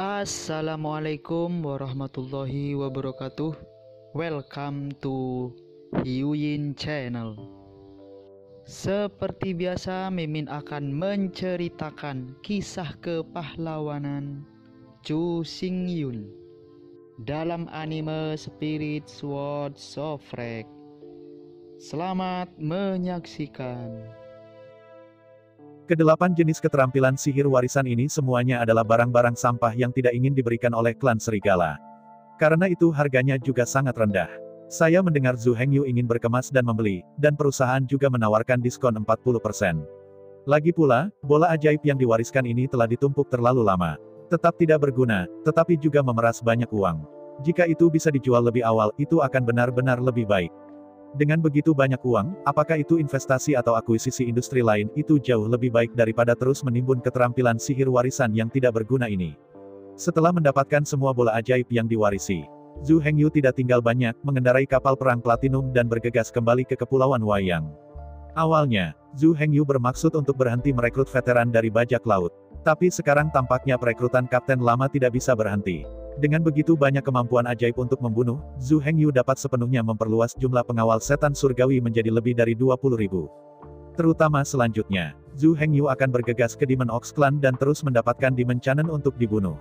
Assalamualaikum warahmatullahi wabarakatuh. Welcome to Hyuyin Channel. Seperti biasa, Mimin akan menceritakan kisah kepahlawanan Chu Xingyun dalam anime Spirit Sword Sofrek. Selamat menyaksikan. Kedelapan jenis keterampilan sihir warisan ini semuanya adalah barang-barang sampah yang tidak ingin diberikan oleh klan serigala. Karena itu harganya juga sangat rendah. Saya mendengar Zhu Hengyu ingin berkemas dan membeli, dan perusahaan juga menawarkan diskon 40%. Lagi pula, bola ajaib yang diwariskan ini telah ditumpuk terlalu lama. Tetap tidak berguna, tetapi juga memeras banyak uang. Jika itu bisa dijual lebih awal, itu akan benar-benar lebih baik. Dengan begitu banyak uang, apakah itu investasi atau akuisisi industri lain, itu jauh lebih baik daripada terus menimbun keterampilan sihir warisan yang tidak berguna ini. Setelah mendapatkan semua bola ajaib yang diwarisi, Zhu Hengyu tidak tinggal banyak, mengendarai kapal perang platinum dan bergegas kembali ke Kepulauan Wayang. Awalnya, Zhu Hengyu bermaksud untuk berhenti merekrut veteran dari bajak laut. Tapi sekarang tampaknya perekrutan kapten lama tidak bisa berhenti. Dengan begitu banyak kemampuan ajaib untuk membunuh, Zhu Hengyu dapat sepenuhnya memperluas jumlah pengawal setan surgawi menjadi lebih dari 20.000. Terutama selanjutnya, Zhu Hengyu akan bergegas ke Demon Ox Clan dan terus mendapatkan Demon Canon untuk dibunuh.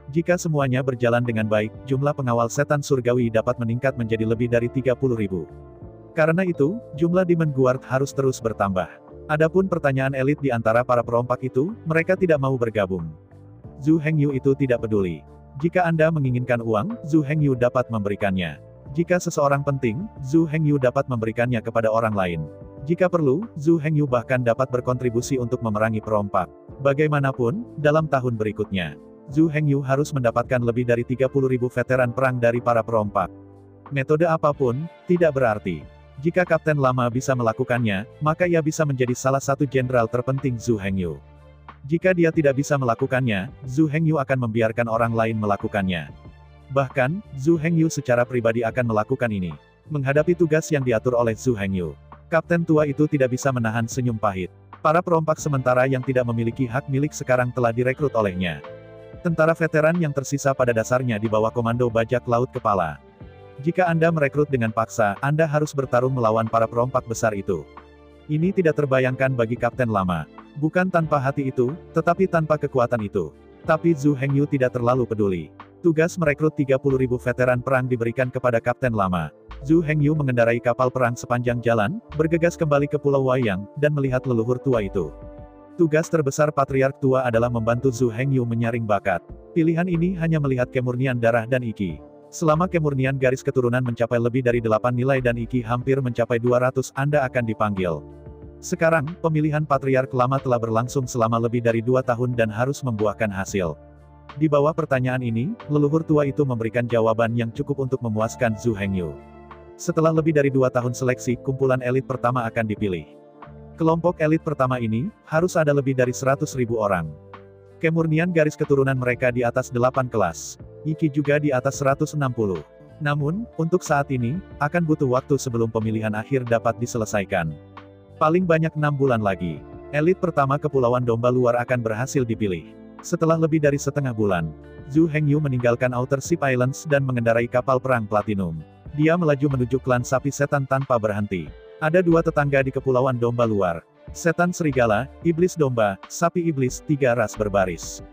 Jika semuanya berjalan dengan baik, jumlah pengawal setan surgawi dapat meningkat menjadi lebih dari 30.000. Karena itu, jumlah Demon Guard harus terus bertambah. Adapun pertanyaan elit di antara para perompak itu, mereka tidak mau bergabung. Zhu Hengyu itu tidak peduli. Jika Anda menginginkan uang, Zhu Hengyu dapat memberikannya. Jika seseorang penting, Zhu Hengyu dapat memberikannya kepada orang lain. Jika perlu, Zhu Hengyu bahkan dapat berkontribusi untuk memerangi perompak. Bagaimanapun, dalam tahun berikutnya, Zhu Hengyu harus mendapatkan lebih dari 30.000 veteran perang dari para perompak. Metode apapun, tidak berarti. Jika kapten lama bisa melakukannya, maka ia bisa menjadi salah satu jenderal terpenting Zhu Hengyu. Jika dia tidak bisa melakukannya, Zhu Hengyu akan membiarkan orang lain melakukannya. Bahkan, Zhu Hengyu secara pribadi akan melakukan ini. Menghadapi tugas yang diatur oleh Zhu Hengyu, kapten tua itu tidak bisa menahan senyum pahit. Para perompak sementara yang tidak memiliki hak milik sekarang telah direkrut olehnya. Tentara veteran yang tersisa pada dasarnya di bawah komando bajak laut kepala. Jika Anda merekrut dengan paksa, Anda harus bertarung melawan para perompak besar itu. Ini tidak terbayangkan bagi kapten lama. Bukan tanpa hati itu, tetapi tanpa kekuatan itu. Tapi Zhu Hengyu tidak terlalu peduli. Tugas merekrut 30.000 veteran perang diberikan kepada kapten lama. Zhu Hengyu mengendarai kapal perang sepanjang jalan, bergegas kembali ke Pulau Wayang, dan melihat leluhur tua itu. Tugas terbesar Patriark tua adalah membantu Zhu Hengyu menyaring bakat. Pilihan ini hanya melihat kemurnian darah dan iki. Selama kemurnian garis keturunan mencapai lebih dari 8 nilai dan iki hampir mencapai 200, Anda akan dipanggil. Sekarang, pemilihan Patriark lama telah berlangsung selama lebih dari 2 tahun dan harus membuahkan hasil. Di bawah pertanyaan ini, leluhur tua itu memberikan jawaban yang cukup untuk memuaskan Zhu Hengyu. Setelah lebih dari 2 tahun seleksi, kumpulan elit pertama akan dipilih. Kelompok elit pertama ini, harus ada lebih dari 100.000 orang. Kemurnian garis keturunan mereka di atas 8 kelas. Iki juga di atas 160. Namun, untuk saat ini, akan butuh waktu sebelum pemilihan akhir dapat diselesaikan. Paling banyak 6 bulan lagi. Elit pertama Kepulauan Domba Luar akan berhasil dipilih. Setelah lebih dari setengah bulan, Zhu Hengyu meninggalkan Outer Ship Islands dan mengendarai kapal perang platinum. Dia melaju menuju klan sapi setan tanpa berhenti. Ada 2 tetangga di Kepulauan Domba Luar. Setan serigala, iblis domba, sapi iblis, 3 ras berbaris.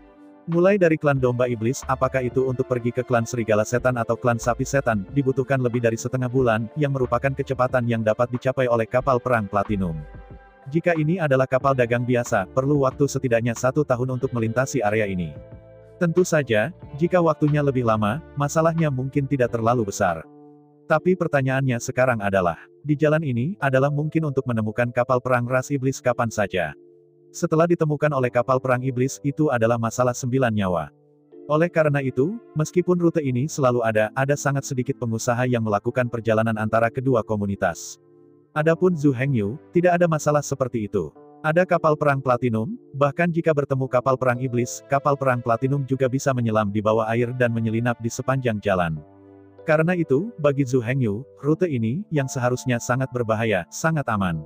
Mulai dari klan domba iblis, apakah itu untuk pergi ke klan serigala setan atau klan sapi setan, dibutuhkan lebih dari setengah bulan, yang merupakan kecepatan yang dapat dicapai oleh kapal perang platinum. Jika ini adalah kapal dagang biasa, perlu waktu setidaknya 1 tahun untuk melintasi area ini. Tentu saja, jika waktunya lebih lama, masalahnya mungkin tidak terlalu besar. Tapi pertanyaannya sekarang adalah, di jalan ini, adalah mungkin untuk menemukan kapal perang ras iblis kapan saja. Setelah ditemukan oleh kapal perang iblis, itu adalah masalah 9 nyawa. Oleh karena itu, meskipun rute ini selalu ada sangat sedikit pengusaha yang melakukan perjalanan antara kedua komunitas. Adapun Zhu Hengyu, tidak ada masalah seperti itu. Ada kapal perang platinum, bahkan jika bertemu kapal perang iblis, kapal perang platinum juga bisa menyelam di bawah air dan menyelinap di sepanjang jalan. Karena itu, bagi Zhu Hengyu, rute ini, yang seharusnya sangat berbahaya, sangat aman.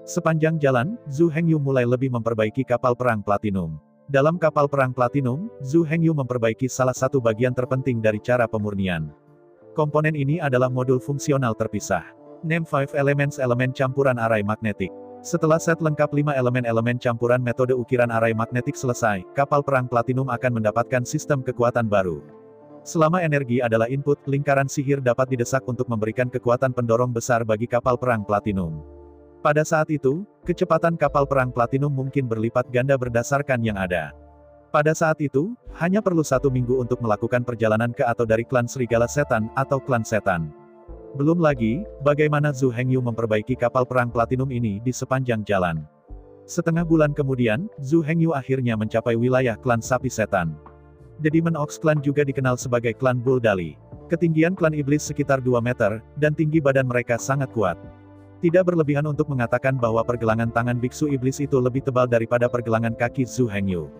Sepanjang jalan, Zhu Hengyu mulai lebih memperbaiki kapal perang platinum. Dalam kapal perang Platinum, Zhu Hengyu memperbaiki salah satu bagian terpenting dari cara pemurnian. Komponen ini adalah modul fungsional terpisah. Name 5 Elements elemen campuran arai magnetik. Setelah set lengkap 5 elemen-elemen campuran metode ukiran arai magnetik selesai, kapal perang Platinum akan mendapatkan sistem kekuatan baru. Selama energi adalah input, lingkaran sihir dapat didesak untuk memberikan kekuatan pendorong besar bagi kapal perang Platinum. Pada saat itu, kecepatan kapal perang Platinum mungkin berlipat ganda berdasarkan yang ada. Pada saat itu, hanya perlu 1 minggu untuk melakukan perjalanan ke atau dari klan Serigala Setan, atau klan Setan. Belum lagi, bagaimana Zhu Hengyu memperbaiki kapal perang Platinum ini di sepanjang jalan. Setengah bulan kemudian, Zhu Hengyu akhirnya mencapai wilayah klan Sapi Setan. The Demon Ox Clan juga dikenal sebagai klan Bull Dali. Ketinggian klan iblis sekitar 2 meter, dan tinggi badan mereka sangat kuat. Tidak berlebihan untuk mengatakan bahwa pergelangan tangan biksu iblis itu lebih tebal daripada pergelangan kaki Zhu Hengyu.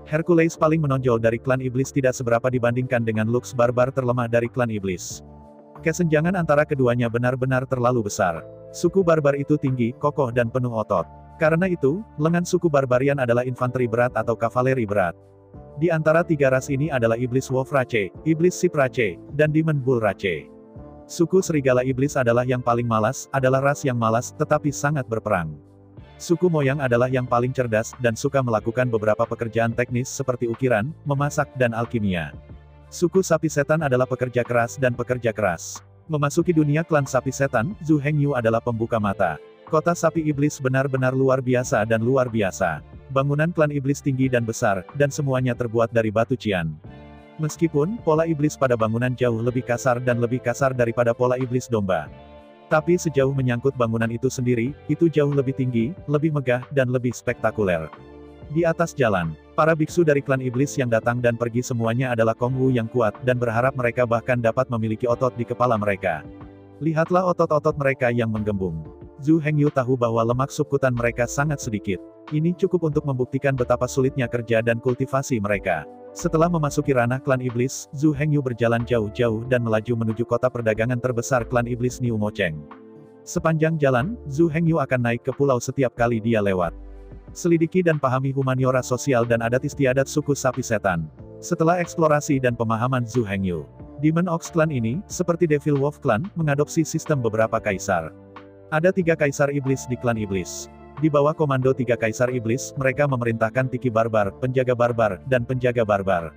Hercules paling menonjol dari klan iblis tidak seberapa dibandingkan dengan Lux barbar terlemah dari klan iblis. Kesenjangan antara keduanya benar-benar terlalu besar. Suku barbar itu tinggi, kokoh dan penuh otot. Karena itu, lengan suku barbarian adalah infanteri berat atau kavaleri berat. Di antara 3 ras ini adalah iblis Wolf Rache, iblis Sip Rache, dan Demon Bull Rache. Suku serigala iblis adalah yang paling malas, adalah ras yang malas, tetapi sangat berperang. Suku moyang adalah yang paling cerdas, dan suka melakukan beberapa pekerjaan teknis seperti ukiran, memasak dan alkimia. Suku sapi setan adalah pekerja keras dan pekerja keras. Memasuki dunia klan sapi setan, Zhu Hengyu adalah pembuka mata. Kota sapi iblis benar-benar luar biasa dan luar biasa. Bangunan klan iblis tinggi dan besar, dan semuanya terbuat dari batu cian. Meskipun, pola iblis pada bangunan jauh lebih kasar dan lebih kasar daripada pola iblis domba. Tapi sejauh menyangkut bangunan itu sendiri, itu jauh lebih tinggi, lebih megah, dan lebih spektakuler. Di atas jalan, para biksu dari klan iblis yang datang dan pergi semuanya adalah Kongwu yang kuat, dan berharap mereka bahkan dapat memiliki otot di kepala mereka. Lihatlah otot-otot mereka yang menggembung. Zhu Hengyu tahu bahwa lemak subkutan mereka sangat sedikit. Ini cukup untuk membuktikan betapa sulitnya kerja dan kultivasi mereka. Setelah memasuki ranah klan iblis, Zhu Hengyu berjalan jauh-jauh dan melaju menuju kota perdagangan terbesar klan iblis Niu Mocheng. Sepanjang jalan, Zhu Hengyu akan naik ke pulau setiap kali dia lewat. Selidiki dan pahami humaniora sosial dan adat istiadat suku sapi setan. Setelah eksplorasi dan pemahaman Zhu Hengyu, Demon Ox Clan ini, seperti Devil Wolf Clan, mengadopsi sistem beberapa kaisar. Ada 3 kaisar iblis di klan iblis. Di bawah komando 3 kaisar iblis, mereka memerintahkan Tiki Barbar, penjaga barbar, dan penjaga barbar.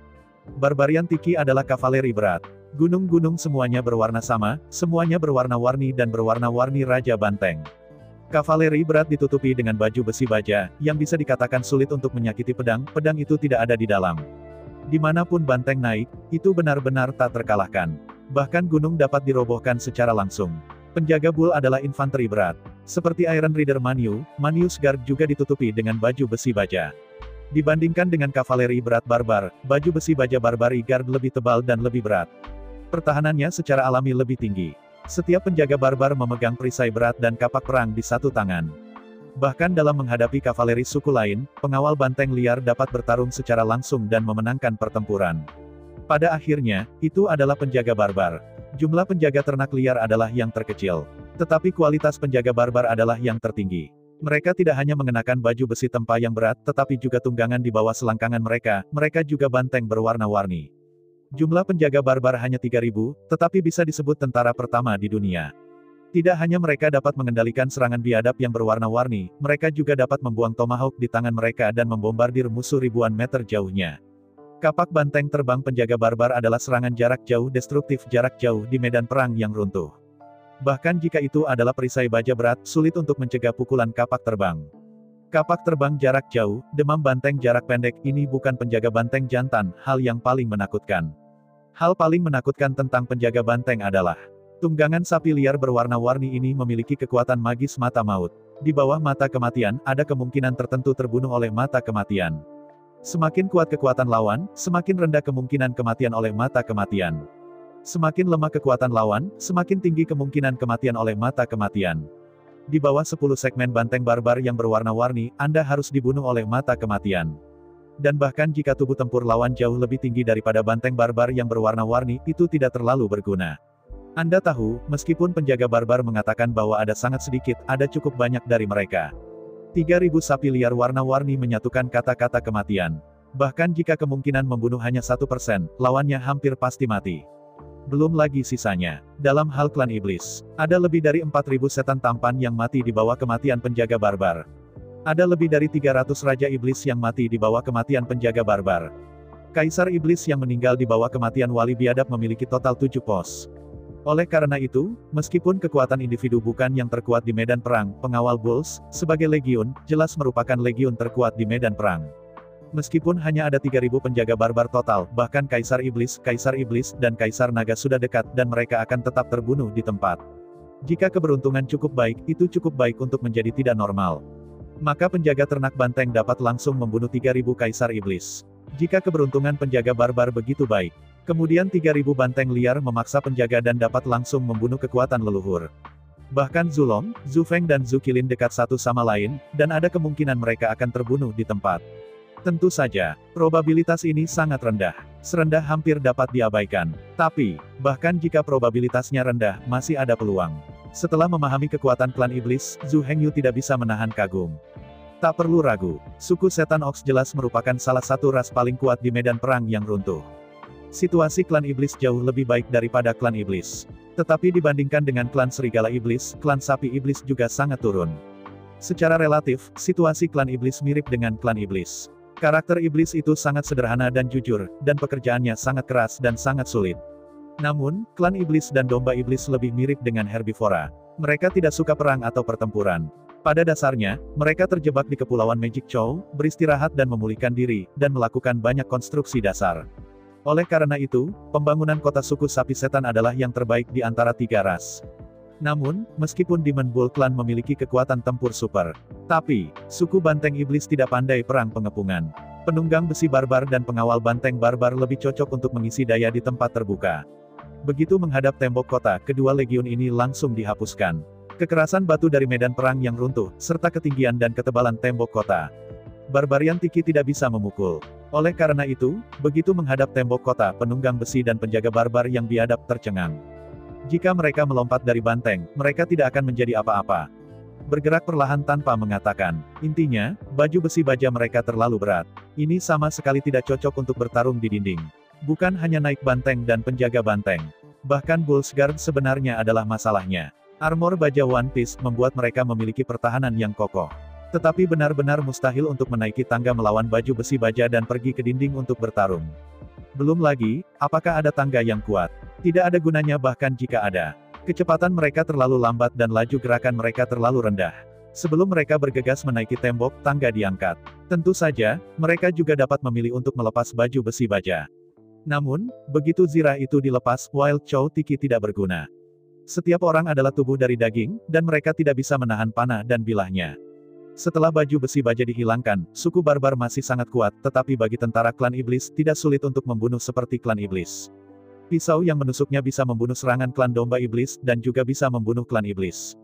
Barbarian Tiki adalah kavaleri berat. Gunung-gunung semuanya berwarna sama, semuanya berwarna-warni dan berwarna-warni Raja Banteng. Kavaleri berat ditutupi dengan baju besi baja, yang bisa dikatakan sulit untuk menyakiti pedang, pedang itu tidak ada di dalam. Dimanapun banteng naik, itu benar-benar tak terkalahkan. Bahkan gunung dapat dirobohkan secara langsung. Penjaga Bull adalah infanteri berat. Seperti Iron Rider Manius Guard juga ditutupi dengan baju besi baja. Dibandingkan dengan kavaleri berat barbar, baju besi baja Barbari Guard lebih tebal dan lebih berat. Pertahanannya secara alami lebih tinggi. Setiap penjaga barbar memegang perisai berat dan kapak perang di satu tangan. Bahkan dalam menghadapi kavaleri suku lain, pengawal banteng liar dapat bertarung secara langsung dan memenangkan pertempuran. Pada akhirnya, itu adalah penjaga barbar. Jumlah penjaga ternak liar adalah yang terkecil. Tetapi kualitas penjaga barbar adalah yang tertinggi. Mereka tidak hanya mengenakan baju besi tempa yang berat, tetapi juga tunggangan di bawah selangkangan mereka juga banteng berwarna-warni. Jumlah penjaga barbar hanya 3.000, tetapi bisa disebut tentara pertama di dunia. Tidak hanya mereka dapat mengendalikan serangan biadab yang berwarna-warni, mereka juga dapat membuang tomahawk di tangan mereka dan membombardir musuh ribuan meter jauhnya. Kapak banteng terbang penjaga barbar adalah serangan jarak jauh destruktif jarak jauh di medan perang yang runtuh. Bahkan jika itu adalah perisai baja berat, sulit untuk mencegah pukulan kapak terbang. Kapak terbang jarak jauh, demam banteng jarak pendek, ini bukan penjaga banteng jantan, hal yang paling menakutkan. Hal paling menakutkan tentang penjaga banteng adalah, tunggangan sapi liar berwarna-warni ini memiliki kekuatan magis mata maut. Di bawah mata kematian, ada kemungkinan tertentu terbunuh oleh mata kematian. Semakin kuat kekuatan lawan, semakin rendah kemungkinan kematian oleh mata kematian. Semakin lemah kekuatan lawan, semakin tinggi kemungkinan kematian oleh mata kematian. Di bawah 10 segmen banteng barbar yang berwarna-warni, Anda harus dibunuh oleh mata kematian. Dan bahkan jika tubuh tempur lawan jauh lebih tinggi daripada banteng barbar yang berwarna-warni, itu tidak terlalu berguna. Anda tahu, meskipun penjaga barbar mengatakan bahwa ada sangat sedikit, ada cukup banyak dari mereka. 3.000 sapi liar warna-warni menyatukan kata-kata kematian. Bahkan jika kemungkinan membunuh hanya 1%, lawannya hampir pasti mati. Belum lagi sisanya. Dalam hal klan iblis, ada lebih dari 4.000 setan tampan yang mati di bawah kematian penjaga barbar. Ada lebih dari 300 raja iblis yang mati di bawah kematian penjaga barbar. Kaisar iblis yang meninggal di bawah kematian wali biadab memiliki total 7 pos. Oleh karena itu, meskipun kekuatan individu bukan yang terkuat di medan perang, pengawal Bulls, sebagai legiun, jelas merupakan legiun terkuat di medan perang. Meskipun hanya ada 3.000 penjaga barbar total, bahkan Kaisar Iblis, dan Kaisar Naga sudah dekat dan mereka akan tetap terbunuh di tempat. Jika keberuntungan cukup baik, itu cukup baik untuk menjadi tidak normal. Maka penjaga ternak banteng dapat langsung membunuh 3.000 Kaisar Iblis. Jika keberuntungan penjaga barbar begitu baik, kemudian 3.000 banteng liar memaksa penjaga dan dapat langsung membunuh kekuatan leluhur. Bahkan Zulong, Zufeng dan Zukilin dekat satu sama lain, dan ada kemungkinan mereka akan terbunuh di tempat. Tentu saja, probabilitas ini sangat rendah. Serendah hampir dapat diabaikan. Tapi, bahkan jika probabilitasnya rendah, masih ada peluang. Setelah memahami kekuatan klan iblis, Zhu Hengyu tidak bisa menahan kagum. Tak perlu ragu, suku setan Ox jelas merupakan salah satu ras paling kuat di medan perang yang runtuh. Situasi klan iblis jauh lebih baik daripada klan iblis. Tetapi dibandingkan dengan klan serigala iblis, klan sapi iblis juga sangat turun. Secara relatif, situasi klan iblis mirip dengan klan iblis. Karakter iblis itu sangat sederhana dan jujur, dan pekerjaannya sangat keras dan sangat sulit. Namun, klan iblis dan domba iblis lebih mirip dengan herbivora. Mereka tidak suka perang atau pertempuran. Pada dasarnya, mereka terjebak di Kepulauan Magic Chow, beristirahat dan memulihkan diri, dan melakukan banyak konstruksi dasar. Oleh karena itu, pembangunan kota suku sapi setan adalah yang terbaik di antara 3 ras. Namun, meskipun Demon Bull Clan memiliki kekuatan tempur super, tapi, suku banteng iblis tidak pandai perang pengepungan. Penunggang besi barbar dan pengawal banteng barbar lebih cocok untuk mengisi daya di tempat terbuka. Begitu menghadap tembok kota, kedua legiun ini langsung dihapuskan. Kekerasan batu dari medan perang yang runtuh, serta ketinggian dan ketebalan tembok kota. Barbarian Tiki tidak bisa memukul. Oleh karena itu, begitu menghadap tembok kota, penunggang besi dan penjaga barbar yang biadab tercengang. Jika mereka melompat dari banteng, mereka tidak akan menjadi apa-apa. Bergerak perlahan tanpa mengatakan. Intinya, baju besi baja mereka terlalu berat. Ini sama sekali tidak cocok untuk bertarung di dinding. Bukan hanya naik banteng dan penjaga banteng. Bahkan Bulls Guard sebenarnya adalah masalahnya. Armor baja One Piece membuat mereka memiliki pertahanan yang kokoh. Tetapi benar-benar mustahil untuk menaiki tangga melawan baju besi baja dan pergi ke dinding untuk bertarung. Belum lagi, apakah ada tangga yang kuat? Tidak ada gunanya bahkan jika ada. Kecepatan mereka terlalu lambat dan laju gerakan mereka terlalu rendah. Sebelum mereka bergegas menaiki tembok, tangga diangkat. Tentu saja, mereka juga dapat memilih untuk melepas baju besi baja. Namun, begitu zirah itu dilepas, Wild Chow Tiki tidak berguna. Setiap orang adalah tubuh dari daging, dan mereka tidak bisa menahan panah dan bilahnya. Setelah baju besi baja dihilangkan, suku barbar masih sangat kuat, tetapi bagi tentara klan iblis, tidak sulit untuk membunuh seperti klan iblis. Pisau yang menusuknya bisa membunuh serangan klan domba iblis, dan juga bisa membunuh klan iblis.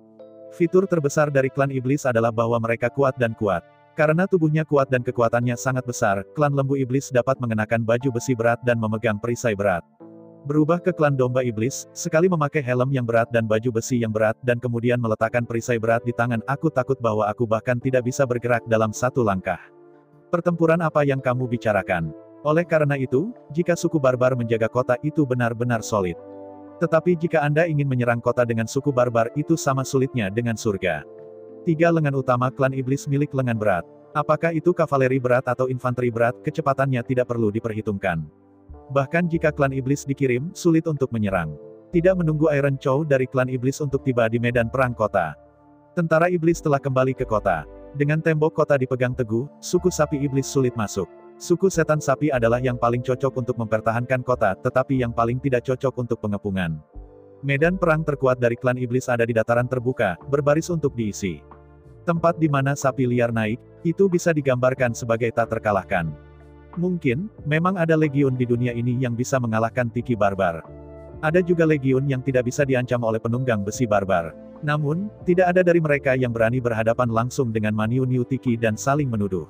Fitur terbesar dari klan iblis adalah bahwa mereka kuat dan kuat. Karena tubuhnya kuat dan kekuatannya sangat besar, klan lembu iblis dapat mengenakan baju besi berat dan memegang perisai berat. Berubah ke klan domba iblis, sekali memakai helm yang berat dan baju besi yang berat, dan kemudian meletakkan perisai berat di tangan, aku takut bahwa aku bahkan tidak bisa bergerak dalam satu langkah. Pertempuran apa yang kamu bicarakan? Oleh karena itu, jika suku barbar menjaga kota itu benar-benar solid. Tetapi jika Anda ingin menyerang kota dengan suku barbar itu sama sulitnya dengan surga. 3 lengan utama klan iblis milik lengan berat. Apakah itu kavaleri berat atau infanteri berat, kecepatannya tidak perlu diperhitungkan. Bahkan jika klan iblis dikirim, sulit untuk menyerang. Tidak menunggu Iron Chow dari klan iblis untuk tiba di medan perang kota. Tentara iblis telah kembali ke kota. Dengan tembok kota dipegang teguh, suku sapi iblis sulit masuk. Suku setan sapi adalah yang paling cocok untuk mempertahankan kota, tetapi yang paling tidak cocok untuk pengepungan. Medan perang terkuat dari klan iblis ada di dataran terbuka, berbaris untuk diisi. Tempat di mana sapi liar naik, itu bisa digambarkan sebagai tak terkalahkan. Mungkin, memang ada legiun di dunia ini yang bisa mengalahkan Tiki barbar. Ada juga legiun yang tidak bisa diancam oleh penunggang besi barbar. Namun, tidak ada dari mereka yang berani berhadapan langsung dengan Maniu-Niu Tiki dan saling menuduh.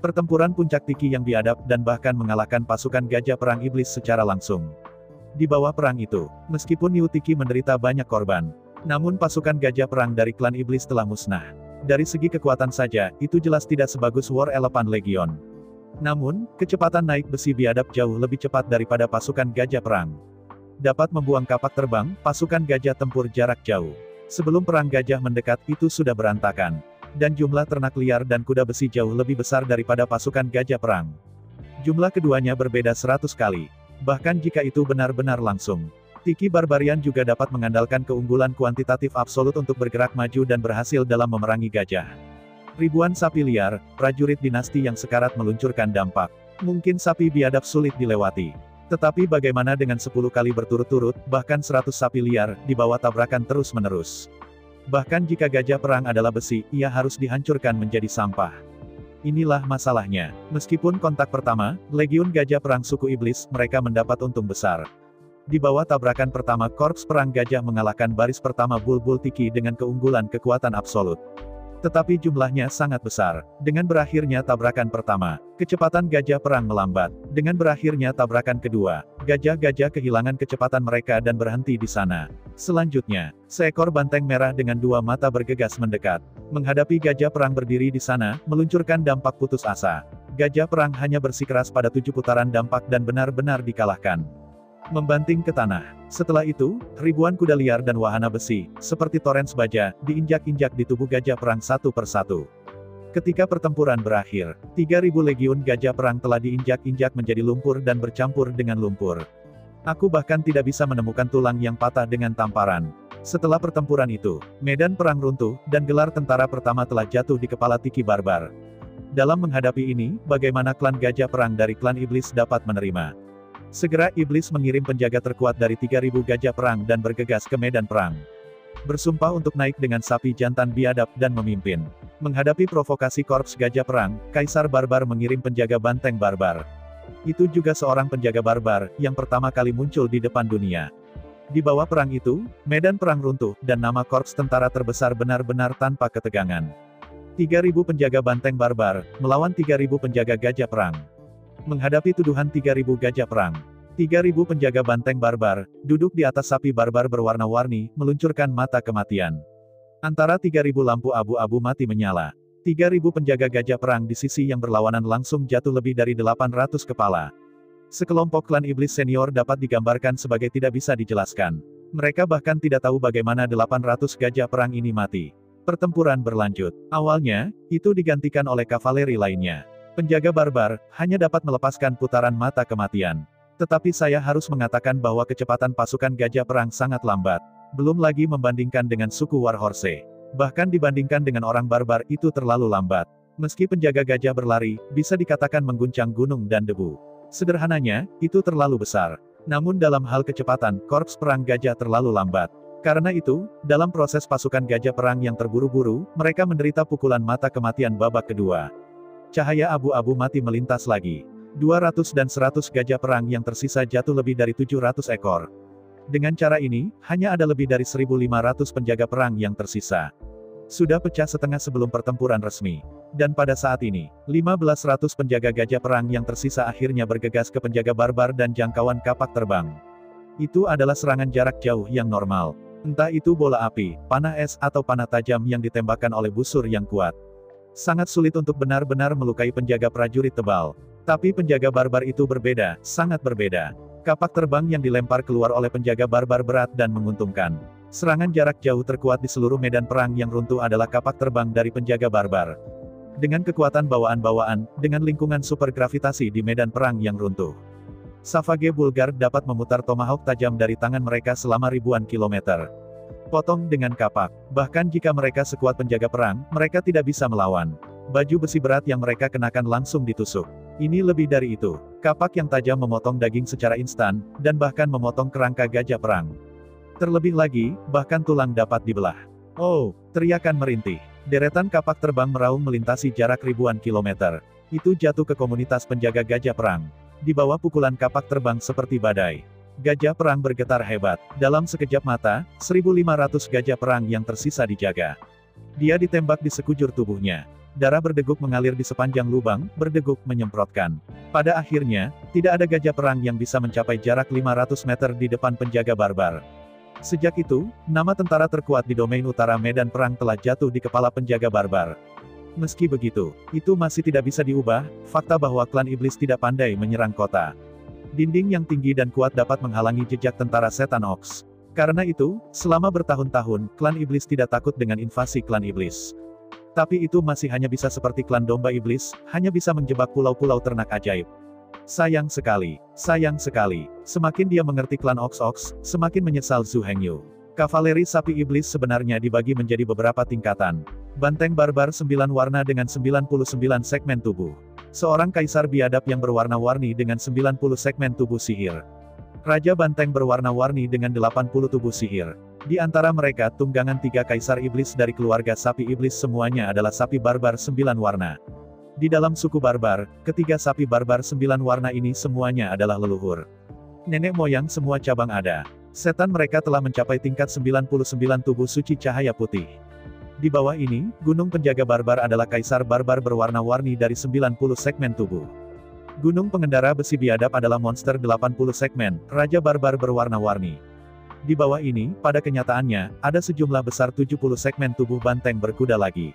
Pertempuran puncak Tiki yang biadab dan bahkan mengalahkan pasukan gajah perang iblis secara langsung. Di bawah perang itu, meskipun Niu Tiki menderita banyak korban, namun pasukan gajah perang dari klan iblis telah musnah. Dari segi kekuatan saja, itu jelas tidak sebagus War Elephant Legion. Namun, kecepatan naik besi biadab jauh lebih cepat daripada pasukan gajah perang. Dapat membuang kapak terbang, pasukan gajah tempur jarak jauh. Sebelum perang gajah mendekat, itu sudah berantakan. Dan jumlah ternak liar dan kuda besi jauh lebih besar daripada pasukan gajah perang. Jumlah keduanya berbeda 100 kali. Bahkan jika itu benar-benar langsung. Tiki Barbarian juga dapat mengandalkan keunggulan kuantitatif absolut untuk bergerak maju dan berhasil dalam memerangi gajah. Ribuan sapi liar, prajurit dinasti yang sekarat meluncurkan dampak. Mungkin sapi biadab sulit dilewati. Tetapi bagaimana dengan 10 kali berturut-turut, bahkan 100 sapi liar, dibawa tabrakan terus-menerus. Bahkan jika gajah perang adalah besi, ia harus dihancurkan menjadi sampah. Inilah masalahnya. Meskipun kontak pertama, Legiun Gajah Perang suku Iblis, mereka mendapat untung besar. Di bawah tabrakan pertama, korps perang gajah mengalahkan baris pertama Bulbul Tiki dengan keunggulan kekuatan absolut. Tetapi jumlahnya sangat besar. Dengan berakhirnya tabrakan pertama, kecepatan gajah perang melambat. Dengan berakhirnya tabrakan kedua, gajah-gajah kehilangan kecepatan mereka dan berhenti di sana. Selanjutnya, seekor banteng merah dengan 2 mata bergegas mendekat. Menghadapi gajah perang berdiri di sana, meluncurkan dampak putus asa. Gajah perang hanya bersikeras pada 7 putaran dampak dan benar-benar dikalahkan. Membanting ke tanah. Setelah itu, ribuan kuda liar dan wahana besi, seperti torrens baja, diinjak-injak di tubuh gajah perang satu persatu. Ketika pertempuran berakhir, 3.000 legiun gajah perang telah diinjak-injak menjadi lumpur dan bercampur dengan lumpur. Aku bahkan tidak bisa menemukan tulang yang patah dengan tamparan. Setelah pertempuran itu, medan perang runtuh, dan gelar tentara pertama telah jatuh di kepala Tiki Barbar. Dalam menghadapi ini, bagaimana klan gajah perang dari klan iblis dapat menerima? Segera iblis mengirim penjaga terkuat dari 3.000 gajah perang dan bergegas ke medan perang. Bersumpah untuk naik dengan sapi jantan biadab dan memimpin. Menghadapi provokasi korps gajah perang, Kaisar Barbar mengirim penjaga banteng barbar. Itu juga seorang penjaga barbar, yang pertama kali muncul di depan dunia. Di bawah perang itu, medan perang runtuh, dan nama korps tentara terbesar benar-benar tanpa ketegangan. 3.000 penjaga banteng barbar, melawan 3.000 penjaga gajah perang. Menghadapi tuduhan 3.000 gajah perang, 3.000 penjaga banteng barbar, duduk di atas sapi barbar berwarna-warni, meluncurkan mata kematian. Antara 3.000 lampu abu-abu mati menyala. 3.000 penjaga gajah perang di sisi yang berlawanan langsung jatuh lebih dari 800 kepala. Sekelompok klan iblis senior dapat digambarkan sebagai tidak bisa dijelaskan. Mereka bahkan tidak tahu bagaimana 800 gajah perang ini mati. Pertempuran berlanjut. Awalnya, itu digantikan oleh kavaleri lainnya. Penjaga barbar, hanya dapat melepaskan putaran mata kematian. Tetapi saya harus mengatakan bahwa kecepatan pasukan gajah perang sangat lambat. Belum lagi membandingkan dengan suku Warhorse. Bahkan dibandingkan dengan orang barbar itu terlalu lambat. Meski penjaga gajah berlari, bisa dikatakan mengguncang gunung dan debu. Sederhananya, itu terlalu besar. Namun dalam hal kecepatan, korps perang gajah terlalu lambat. Karena itu, dalam proses pasukan gajah perang yang terburu-buru, mereka menderita pukulan mata kematian babak kedua. Cahaya abu-abu mati melintas lagi. 200 dan 100 gajah perang yang tersisa jatuh lebih dari 700 ekor. Dengan cara ini, hanya ada lebih dari 1.500 penjaga perang yang tersisa. Sudah pecah setengah sebelum pertempuran resmi. Dan pada saat ini, 1.500 penjaga gajah perang yang tersisa akhirnya bergegas ke penjaga barbar dan jangkauan kapak terbang. Itu adalah serangan jarak jauh yang normal. Entah itu bola api, panah es atau panah tajam yang ditembakkan oleh busur yang kuat. Sangat sulit untuk benar-benar melukai penjaga prajurit tebal. Tapi penjaga barbar itu berbeda, sangat berbeda. Kapak terbang yang dilempar keluar oleh penjaga barbar berat dan menguntungkan. Serangan jarak jauh terkuat di seluruh medan perang yang runtuh adalah kapak terbang dari penjaga barbar. Dengan kekuatan bawaan-bawaan, dengan lingkungan supergravitasi di medan perang yang runtuh. Savage Bulgard dapat memutar tomahawk tajam dari tangan mereka selama ribuan kilometer. Potong dengan kapak. Bahkan jika mereka sekuat penjaga perang, mereka tidak bisa melawan. Baju besi berat yang mereka kenakan langsung ditusuk. Ini lebih dari itu. Kapak yang tajam memotong daging secara instan, dan bahkan memotong kerangka gajah perang. Terlebih lagi, bahkan tulang dapat dibelah. Oh, teriakan merintih. Deretan kapak terbang meraung melintasi jarak ribuan kilometer. Itu jatuh ke komunitas penjaga gajah perang. Di bawah pukulan kapak terbang seperti badai. Gajah perang bergetar hebat. Dalam sekejap mata, 1.500 gajah perang yang tersisa dijaga. Dia ditembak di sekujur tubuhnya. Darah berdeguk mengalir di sepanjang lubang, berdeguk menyemprotkan. Pada akhirnya, tidak ada gajah perang yang bisa mencapai jarak 500 meter di depan penjaga barbar. Sejak itu, nama tentara terkuat di domain utara medan perang telah jatuh di kepala penjaga barbar. Meski begitu, itu masih tidak bisa diubah, fakta bahwa klan iblis tidak pandai menyerang kota. Dinding yang tinggi dan kuat dapat menghalangi jejak tentara setan Ox. Karena itu, selama bertahun-tahun, klan iblis tidak takut dengan invasi klan iblis. Tapi itu masih hanya bisa seperti klan domba iblis, hanya bisa menjebak pulau-pulau ternak ajaib. Sayang sekali, semakin dia mengerti klan Ox, semakin menyesal Zhu Hengyu. Kavaleri sapi iblis sebenarnya dibagi menjadi beberapa tingkatan. Banteng barbar 9 warna dengan 99 segmen tubuh. Seorang kaisar biadab yang berwarna-warni dengan 90 segmen tubuh sihir. Raja banteng berwarna-warni dengan 80 tubuh sihir. Di antara mereka tunggangan 3 kaisar iblis dari keluarga sapi iblis semuanya adalah sapi barbar 9 warna. Di dalam suku barbar, ketiga sapi barbar 9 warna ini semuanya adalah leluhur. Nenek moyang semua cabang ada. Setan mereka telah mencapai tingkat 99 tubuh suci cahaya putih. Di bawah ini, gunung penjaga barbar adalah kaisar barbar berwarna-warni dari 90 segmen tubuh. Gunung pengendara besi biadab adalah monster 80 segmen, raja barbar berwarna-warni. Di bawah ini, pada kenyataannya, ada sejumlah besar 70 segmen tubuh banteng berkuda lagi.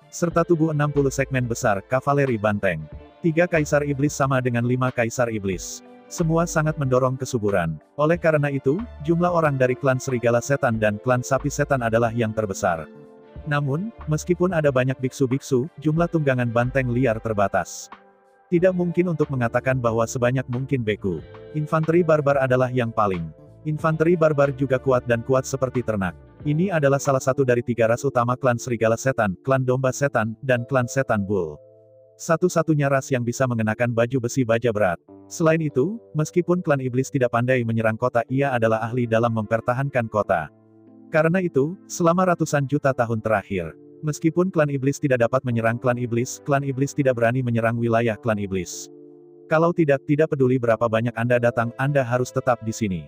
Serta tubuh 60 segmen besar, kavaleri banteng. 3 kaisar iblis sama dengan 5 kaisar iblis. Semua sangat mendorong kesuburan. Oleh karena itu, jumlah orang dari klan serigala setan dan klan sapi setan adalah yang terbesar. Namun, meskipun ada banyak biksu-biksu, jumlah tunggangan banteng liar terbatas. Tidak mungkin untuk mengatakan bahwa sebanyak mungkin beku. Infanteri barbar adalah yang paling. Infanteri barbar juga kuat dan kuat seperti ternak. Ini adalah salah satu dari 3 ras utama klan serigala setan, klan domba setan, dan klan setan bull. Satu-satunya ras yang bisa mengenakan baju besi baja berat. Selain itu, meskipun klan iblis tidak pandai menyerang kota, ia adalah ahli dalam mempertahankan kota. Karena itu, selama ratusan juta tahun terakhir, meskipun klan iblis tidak dapat menyerang klan iblis tidak berani menyerang wilayah klan iblis. Kalau tidak peduli berapa banyak Anda datang, Anda harus tetap di sini.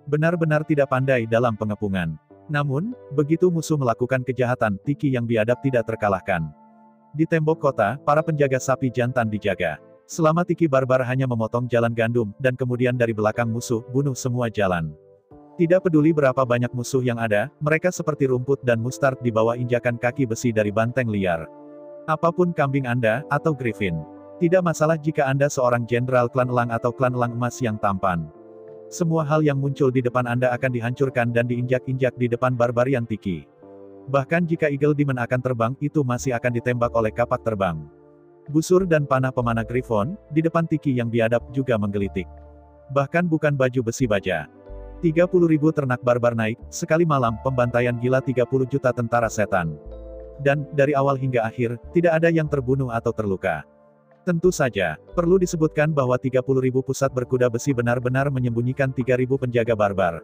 Benar-benar tidak pandai dalam pengepungan. Namun, begitu musuh melakukan kejahatan, Tiki yang biadab tidak terkalahkan. Di tembok kota, para penjaga sapi jantan dijaga. Selama Tiki barbar hanya memotong jalan gandum, dan kemudian dari belakang musuh, bunuh semua jalan. Tidak peduli berapa banyak musuh yang ada, mereka seperti rumput dan mustard di bawah injakan kaki besi dari banteng liar. Apapun kambing Anda, atau griffin. Tidak masalah jika Anda seorang jenderal klan elang atau klan elang emas yang tampan. Semua hal yang muncul di depan Anda akan dihancurkan dan diinjak-injak di depan barbarian Tiki. Bahkan jika Eagle Demon akan terbang, itu masih akan ditembak oleh kapak terbang. Busur dan panah pemanah Griffon, di depan Tiki yang biadab juga menggelitik. Bahkan bukan baju besi baja. 30.000 ternak barbar naik, sekali malam, pembantaian gila 30 juta tentara setan. Dan, dari awal hingga akhir, tidak ada yang terbunuh atau terluka. Tentu saja, perlu disebutkan bahwa 30.000 pusat berkuda besi benar-benar menyembunyikan 3.000 penjaga barbar.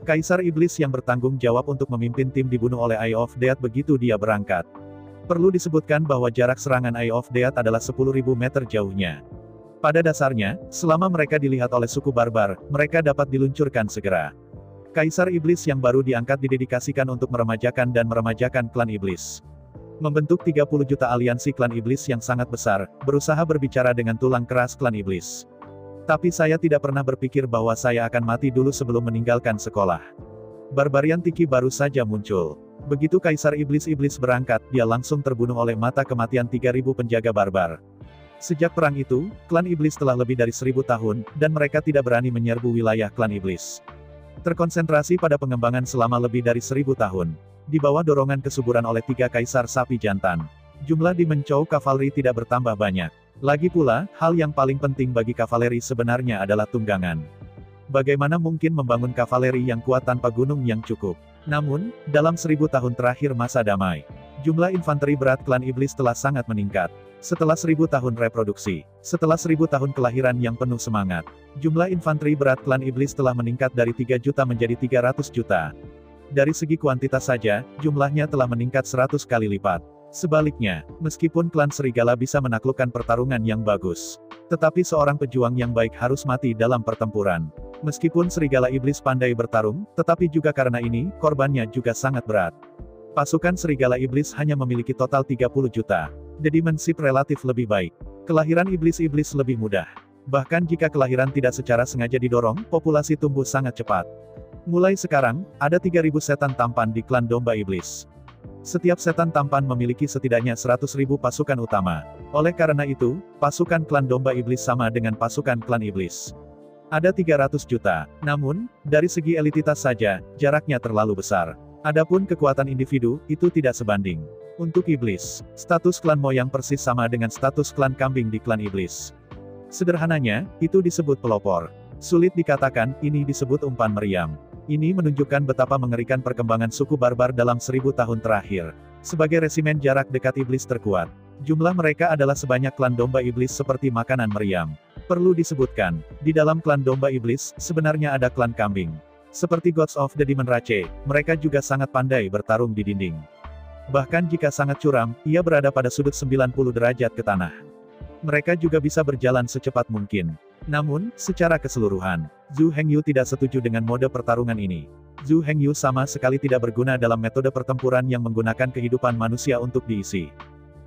Kaisar Iblis yang bertanggung jawab untuk memimpin tim dibunuh oleh Eye of Death begitu dia berangkat. Perlu disebutkan bahwa jarak serangan Eye of Death adalah 10.000 meter jauhnya. Pada dasarnya, selama mereka dilihat oleh suku barbar, mereka dapat diluncurkan segera. Kaisar Iblis yang baru diangkat didedikasikan untuk meremajakan klan Iblis. Membentuk 30 juta aliansi klan Iblis yang sangat besar, berusaha berbicara dengan tulang keras klan Iblis. Tapi saya tidak pernah berpikir bahwa saya akan mati dulu sebelum meninggalkan sekolah. Barbarian Tiki baru saja muncul. Begitu Kaisar Iblis berangkat, dia langsung terbunuh oleh mata kematian 3.000 penjaga barbar. Sejak perang itu, klan Iblis telah lebih dari 1000 tahun, dan mereka tidak berani menyerbu wilayah klan Iblis. Terkonsentrasi pada pengembangan selama lebih dari 1000 tahun. Di bawah dorongan kesuburan oleh 3 kaisar sapi jantan. Jumlah Dimenchou Cavalry tidak bertambah banyak. Lagi pula, hal yang paling penting bagi kavaleri sebenarnya adalah tunggangan. Bagaimana mungkin membangun kavaleri yang kuat tanpa gunung yang cukup? Namun, dalam 1000 tahun terakhir masa damai, jumlah infanteri berat klan Iblis telah sangat meningkat. Setelah 1000 tahun reproduksi, setelah 1000 tahun kelahiran yang penuh semangat, jumlah infanteri berat klan Iblis telah meningkat dari 3 juta menjadi 300 juta. Dari segi kuantitas saja, jumlahnya telah meningkat 100 kali lipat. Sebaliknya, meskipun klan serigala bisa menaklukkan pertarungan yang bagus, tetapi seorang pejuang yang baik harus mati dalam pertempuran. Meskipun serigala iblis pandai bertarung, tetapi juga karena ini, korbannya juga sangat berat. Pasukan serigala iblis hanya memiliki total 30 juta. Dedimenship relatif lebih baik. Kelahiran iblis-iblis lebih mudah. Bahkan jika kelahiran tidak secara sengaja didorong, populasi tumbuh sangat cepat. Mulai sekarang, ada 3.000 setan tampan di klan domba iblis. Setiap setan tampan memiliki setidaknya 100.000 pasukan utama. Oleh karena itu, pasukan klan domba iblis sama dengan pasukan klan iblis. Ada 300 juta. Namun, dari segi elititas saja, jaraknya terlalu besar. Adapun kekuatan individu, itu tidak sebanding. Untuk iblis, status klan moyang persis sama dengan status klan kambing di klan iblis. Sederhananya, itu disebut pelopor. Sulit dikatakan, ini disebut umpan meriam. Ini menunjukkan betapa mengerikan perkembangan suku barbar dalam 1000 tahun terakhir. Sebagai resimen jarak dekat iblis terkuat, jumlah mereka adalah sebanyak klan domba iblis seperti makanan meriam. Perlu disebutkan, di dalam klan domba iblis, sebenarnya ada klan kambing. Seperti Gods of the Demon Rache, mereka juga sangat pandai bertarung di dinding. Bahkan jika sangat curam, ia berada pada sudut 90 derajat ke tanah. Mereka juga bisa berjalan secepat mungkin. Namun, secara keseluruhan, Zhu Hengyu tidak setuju dengan mode pertarungan ini. Zhu Hengyu sama sekali tidak berguna dalam metode pertempuran yang menggunakan kehidupan manusia untuk diisi.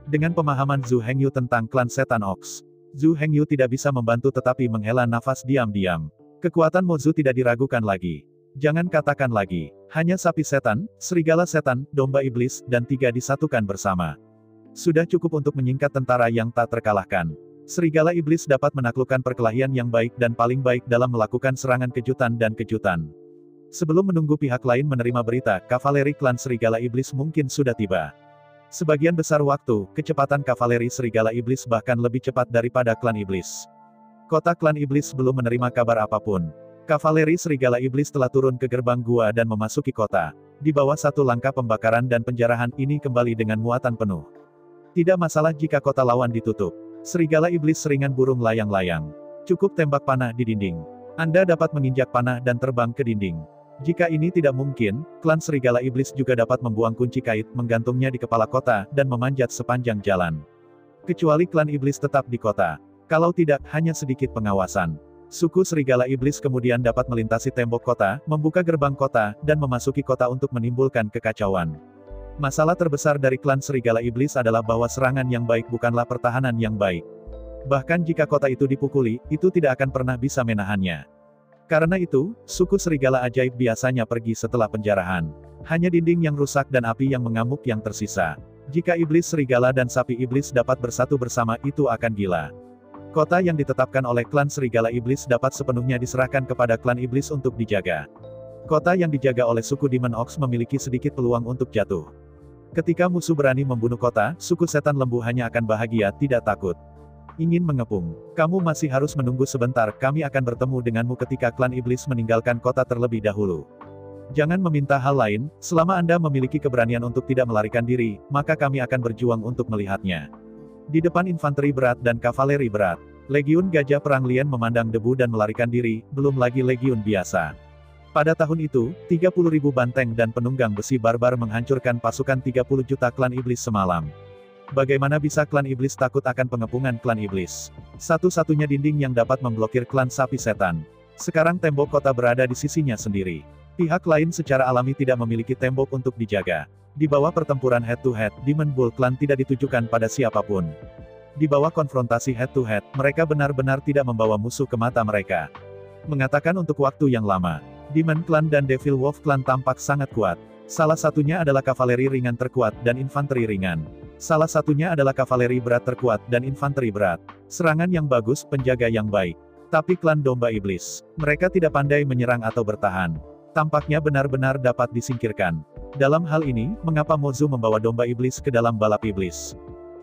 Dengan pemahaman Zhu Hengyu tentang klan setan Ox, Zhu Hengyu tidak bisa membantu tetapi menghela nafas diam-diam. Kekuatan Mo Zhu tidak diragukan lagi. Jangan katakan lagi, hanya sapi setan, serigala setan, domba iblis, dan 3 disatukan bersama. Sudah cukup untuk menyingkat tentara yang tak terkalahkan. Serigala iblis dapat menaklukkan perkelahian yang baik dan paling baik dalam melakukan serangan kejutan dan kejutan. Sebelum menunggu pihak lain menerima berita, kavaleri klan serigala iblis mungkin sudah tiba. Sebagian besar waktu, kecepatan kavaleri serigala iblis bahkan lebih cepat daripada klan iblis. Kota klan iblis belum menerima kabar apapun. Kavaleri serigala iblis telah turun ke gerbang gua dan memasuki kota. Di bawah satu langkah pembakaran dan penjarahan ini kembali dengan muatan penuh. Tidak masalah jika kota lawan ditutup. Serigala iblis seringan burung layang-layang. Cukup tembak panah di dinding. Anda dapat menginjak panah dan terbang ke dinding. Jika ini tidak mungkin, klan serigala iblis juga dapat membuang kunci kait, menggantungnya di kepala kota, dan memanjat sepanjang jalan. Kecuali klan iblis tetap di kota. Kalau tidak, hanya sedikit pengawasan. Suku serigala iblis kemudian dapat melintasi tembok kota, membuka gerbang kota, dan memasuki kota untuk menimbulkan kekacauan. Masalah terbesar dari klan serigala iblis adalah bahwa serangan yang baik bukanlah pertahanan yang baik. Bahkan jika kota itu dipukuli, itu tidak akan pernah bisa menahannya. Karena itu, suku serigala ajaib biasanya pergi setelah penjarahan. Hanya dinding yang rusak dan api yang mengamuk yang tersisa. Jika iblis serigala dan sapi iblis dapat bersatu bersama, itu akan gila. Kota yang ditetapkan oleh klan serigala iblis dapat sepenuhnya diserahkan kepada klan iblis untuk dijaga. Kota yang dijaga oleh suku Demon Ox memiliki sedikit peluang untuk jatuh. Ketika musuh berani membunuh kota, suku setan lembu hanya akan bahagia, tidak takut. Ingin mengepung. Kamu masih harus menunggu sebentar, kami akan bertemu denganmu ketika klan iblis meninggalkan kota terlebih dahulu. Jangan meminta hal lain, selama Anda memiliki keberanian untuk tidak melarikan diri, maka kami akan berjuang untuk melihatnya. Di depan infanteri berat dan kavaleri berat, Legiun Gajah Perang Lien memandang debu dan melarikan diri, belum lagi legiun biasa. Pada tahun itu, 30.000 banteng dan penunggang besi barbar menghancurkan pasukan 30 juta klan iblis semalam. Bagaimana bisa klan iblis takut akan pengepungan klan iblis? Satu-satunya dinding yang dapat memblokir klan sapi setan. Sekarang tembok kota berada di sisinya sendiri. Pihak lain secara alami tidak memiliki tembok untuk dijaga. Di bawah pertempuran head-to-head, Demon Bull Clan tidak ditujukan pada siapapun. Di bawah konfrontasi head-to-head, mereka benar-benar tidak membawa musuh ke mata mereka. Mengatakan untuk waktu yang lama, Demon Clan dan Devil Wolf Clan tampak sangat kuat. Salah satunya adalah kavaleri ringan terkuat dan infanteri ringan. Salah satunya adalah kavaleri berat terkuat dan infanteri berat. Serangan yang bagus, penjaga yang baik. Tapi klan domba iblis, mereka tidak pandai menyerang atau bertahan. Tampaknya benar-benar dapat disingkirkan. Dalam hal ini, mengapa Mo Zhu membawa domba iblis ke dalam balap iblis?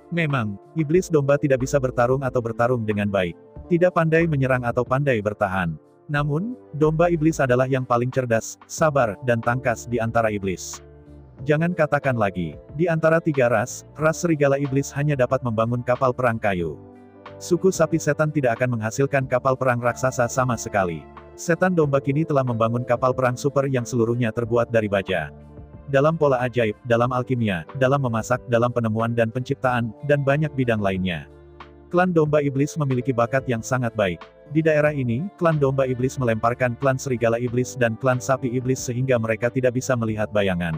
Memang, iblis domba tidak bisa bertarung atau bertarung dengan baik. Tidak pandai menyerang atau pandai bertahan. Namun, domba iblis adalah yang paling cerdas, sabar, dan tangkas di antara iblis. Jangan katakan lagi, di antara 3 ras serigala iblis hanya dapat membangun kapal perang kayu. Suku sapi setan tidak akan menghasilkan kapal perang raksasa sama sekali. Setan domba kini telah membangun kapal perang super yang seluruhnya terbuat dari baja. Dalam pola ajaib, dalam alkimia, dalam memasak, dalam penemuan dan penciptaan, dan banyak bidang lainnya. Klan domba iblis memiliki bakat yang sangat baik. Di daerah ini, klan domba iblis melemparkan klan serigala iblis dan klan sapi iblis sehingga mereka tidak bisa melihat bayangan.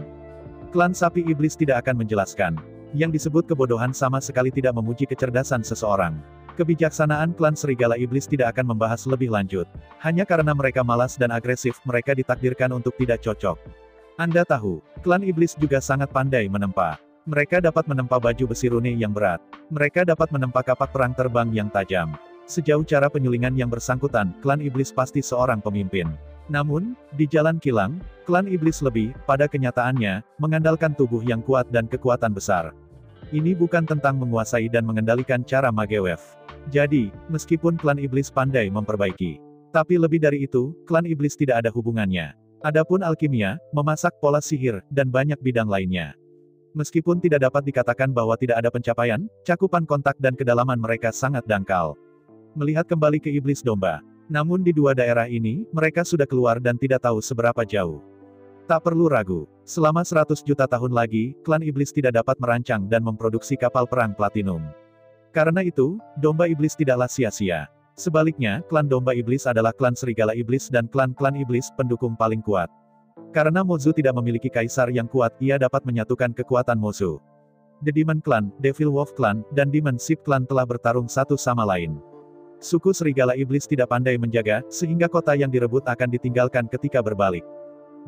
Klan sapi iblis tidak akan menjelaskan. Yang disebut kebodohan sama sekali tidak memuji kecerdasan seseorang. Kebijaksanaan klan serigala iblis tidak akan membahas lebih lanjut. Hanya karena mereka malas dan agresif, mereka ditakdirkan untuk tidak cocok. Anda tahu, klan iblis juga sangat pandai menempa. Mereka dapat menempa baju besi rune yang berat. Mereka dapat menempa kapak perang terbang yang tajam. Sejauh cara penyulingan yang bersangkutan, klan iblis pasti seorang pemimpin. Namun, di jalan kilang, klan iblis lebih, pada kenyataannya, mengandalkan tubuh yang kuat dan kekuatan besar. Ini bukan tentang menguasai dan mengendalikan cara Magewev. Jadi, meskipun klan iblis pandai memperbaiki, tapi lebih dari itu, klan iblis tidak ada hubungannya. Adapun alkimia, memasak pola sihir, dan banyak bidang lainnya. Meskipun tidak dapat dikatakan bahwa tidak ada pencapaian, cakupan kontak dan kedalaman mereka sangat dangkal. Melihat kembali ke iblis domba. Namun di dua daerah ini, mereka sudah keluar dan tidak tahu seberapa jauh. Tak perlu ragu, selama 100 juta tahun lagi, klan iblis tidak dapat merancang dan memproduksi kapal perang platinum. Karena itu, domba iblis tidaklah sia-sia. Sebaliknya, klan domba iblis adalah klan serigala iblis dan klan-klan iblis pendukung paling kuat. Karena Mozu tidak memiliki kaisar yang kuat, ia dapat menyatukan kekuatan Mozu. The Demon Clan, Devil Wolf Clan, dan Demon Ship Clan telah bertarung satu sama lain. Suku serigala iblis tidak pandai menjaga, sehingga kota yang direbut akan ditinggalkan ketika berbalik.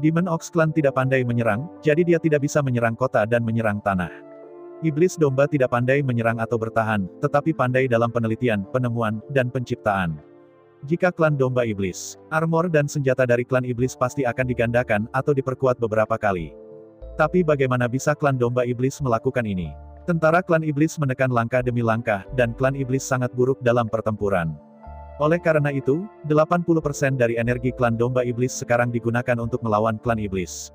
Demon Ox Clan tidak pandai menyerang, jadi dia tidak bisa menyerang kota dan menyerang tanah. Iblis domba tidak pandai menyerang atau bertahan, tetapi pandai dalam penelitian, penemuan, dan penciptaan. Jika klan domba iblis, armor dan senjata dari klan iblis pasti akan digandakan, atau diperkuat beberapa kali. Tapi bagaimana bisa klan domba iblis melakukan ini? Tentara klan iblis menekan langkah demi langkah, dan klan iblis sangat buruk dalam pertempuran. Oleh karena itu, 80% dari energi klan domba iblis sekarang digunakan untuk melawan klan iblis.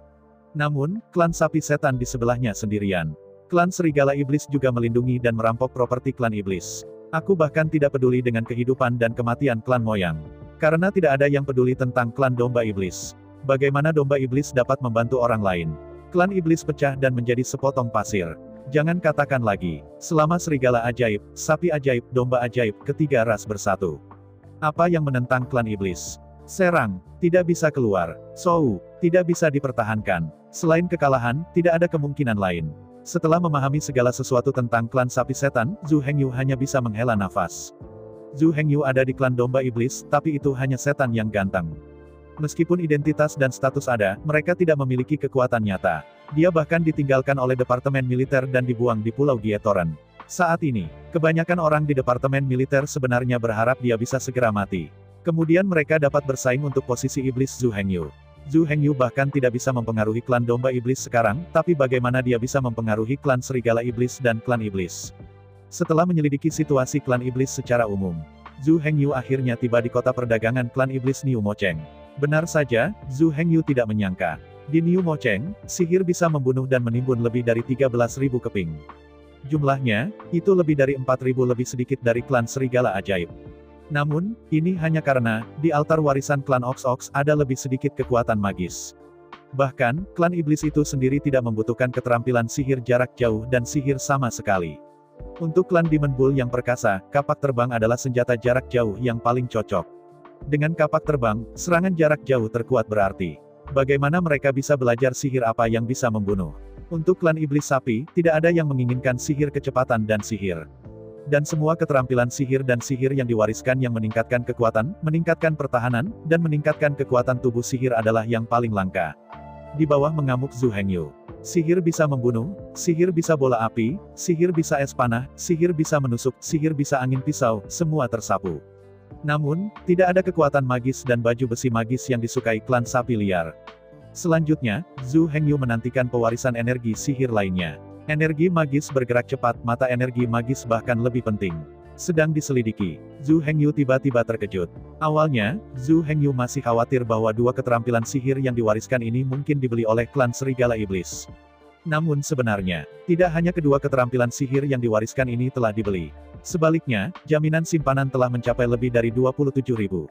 Namun, klan sapi setan di sebelahnya sendirian. Klan serigala iblis juga melindungi dan merampok properti klan iblis. Aku bahkan tidak peduli dengan kehidupan dan kematian klan moyang. Karena tidak ada yang peduli tentang klan domba iblis. Bagaimana domba iblis dapat membantu orang lain? Klan iblis pecah dan menjadi sepotong pasir. Jangan katakan lagi, selama serigala ajaib, sapi ajaib, domba ajaib, ketiga ras bersatu. Apa yang menentang klan iblis? Serang, tidak bisa keluar. Sou, tidak bisa dipertahankan. Selain kekalahan, tidak ada kemungkinan lain. Setelah memahami segala sesuatu tentang klan sapi setan, Zhu Hengyu hanya bisa menghela nafas. Zhu Hengyu ada di klan domba iblis, tapi itu hanya setan yang ganteng. Meskipun identitas dan status ada, mereka tidak memiliki kekuatan nyata. Dia bahkan ditinggalkan oleh Departemen Militer dan dibuang di Pulau Gietoran. Saat ini, kebanyakan orang di Departemen Militer sebenarnya berharap dia bisa segera mati. Kemudian mereka dapat bersaing untuk posisi iblis Zhu Hengyu. Zhu Hengyu bahkan tidak bisa mempengaruhi klan domba iblis sekarang, tapi bagaimana dia bisa mempengaruhi klan serigala iblis dan klan iblis. Setelah menyelidiki situasi klan iblis secara umum, Zhu Hengyu akhirnya tiba di kota perdagangan klan iblis Niu Mocheng. Benar saja, Zhu Hengyu tidak menyangka. Di Niu Mocheng, sihir bisa membunuh dan menimbun lebih dari 13.000 keping. Jumlahnya, itu lebih dari 4.000 lebih sedikit dari klan serigala ajaib. Namun, ini hanya karena, di altar warisan klan Ox-Ox ada lebih sedikit kekuatan magis. Bahkan, klan iblis itu sendiri tidak membutuhkan keterampilan sihir jarak jauh dan sihir sama sekali. Untuk klan Demon Bull yang perkasa, kapak terbang adalah senjata jarak jauh yang paling cocok. Dengan kapak terbang, serangan jarak jauh terkuat berarti. Bagaimana mereka bisa belajar sihir apa yang bisa membunuh? Untuk klan iblis sapi, tidak ada yang menginginkan sihir kecepatan dan sihir. Dan semua keterampilan sihir dan sihir yang diwariskan yang meningkatkan kekuatan, meningkatkan pertahanan, dan meningkatkan kekuatan tubuh sihir adalah yang paling langka. Di bawah mengamuk Zhu Hengyu. Sihir bisa membunuh, sihir bisa bola api, sihir bisa es panah, sihir bisa menusuk, sihir bisa angin pisau, semua tersapu. Namun, tidak ada kekuatan magis dan baju besi magis yang disukai klan sapi liar. Selanjutnya, Zhu Hengyu menantikan pewarisan energi sihir lainnya. Energi magis bergerak cepat, mata energi magis bahkan lebih penting. Sedang diselidiki. Zhu Hengyu tiba-tiba terkejut. Awalnya, Zhu Hengyu masih khawatir bahwa dua keterampilan sihir yang diwariskan ini mungkin dibeli oleh klan serigala iblis. Namun sebenarnya, tidak hanya kedua keterampilan sihir yang diwariskan ini telah dibeli. Sebaliknya, jaminan simpanan telah mencapai lebih dari 27.000.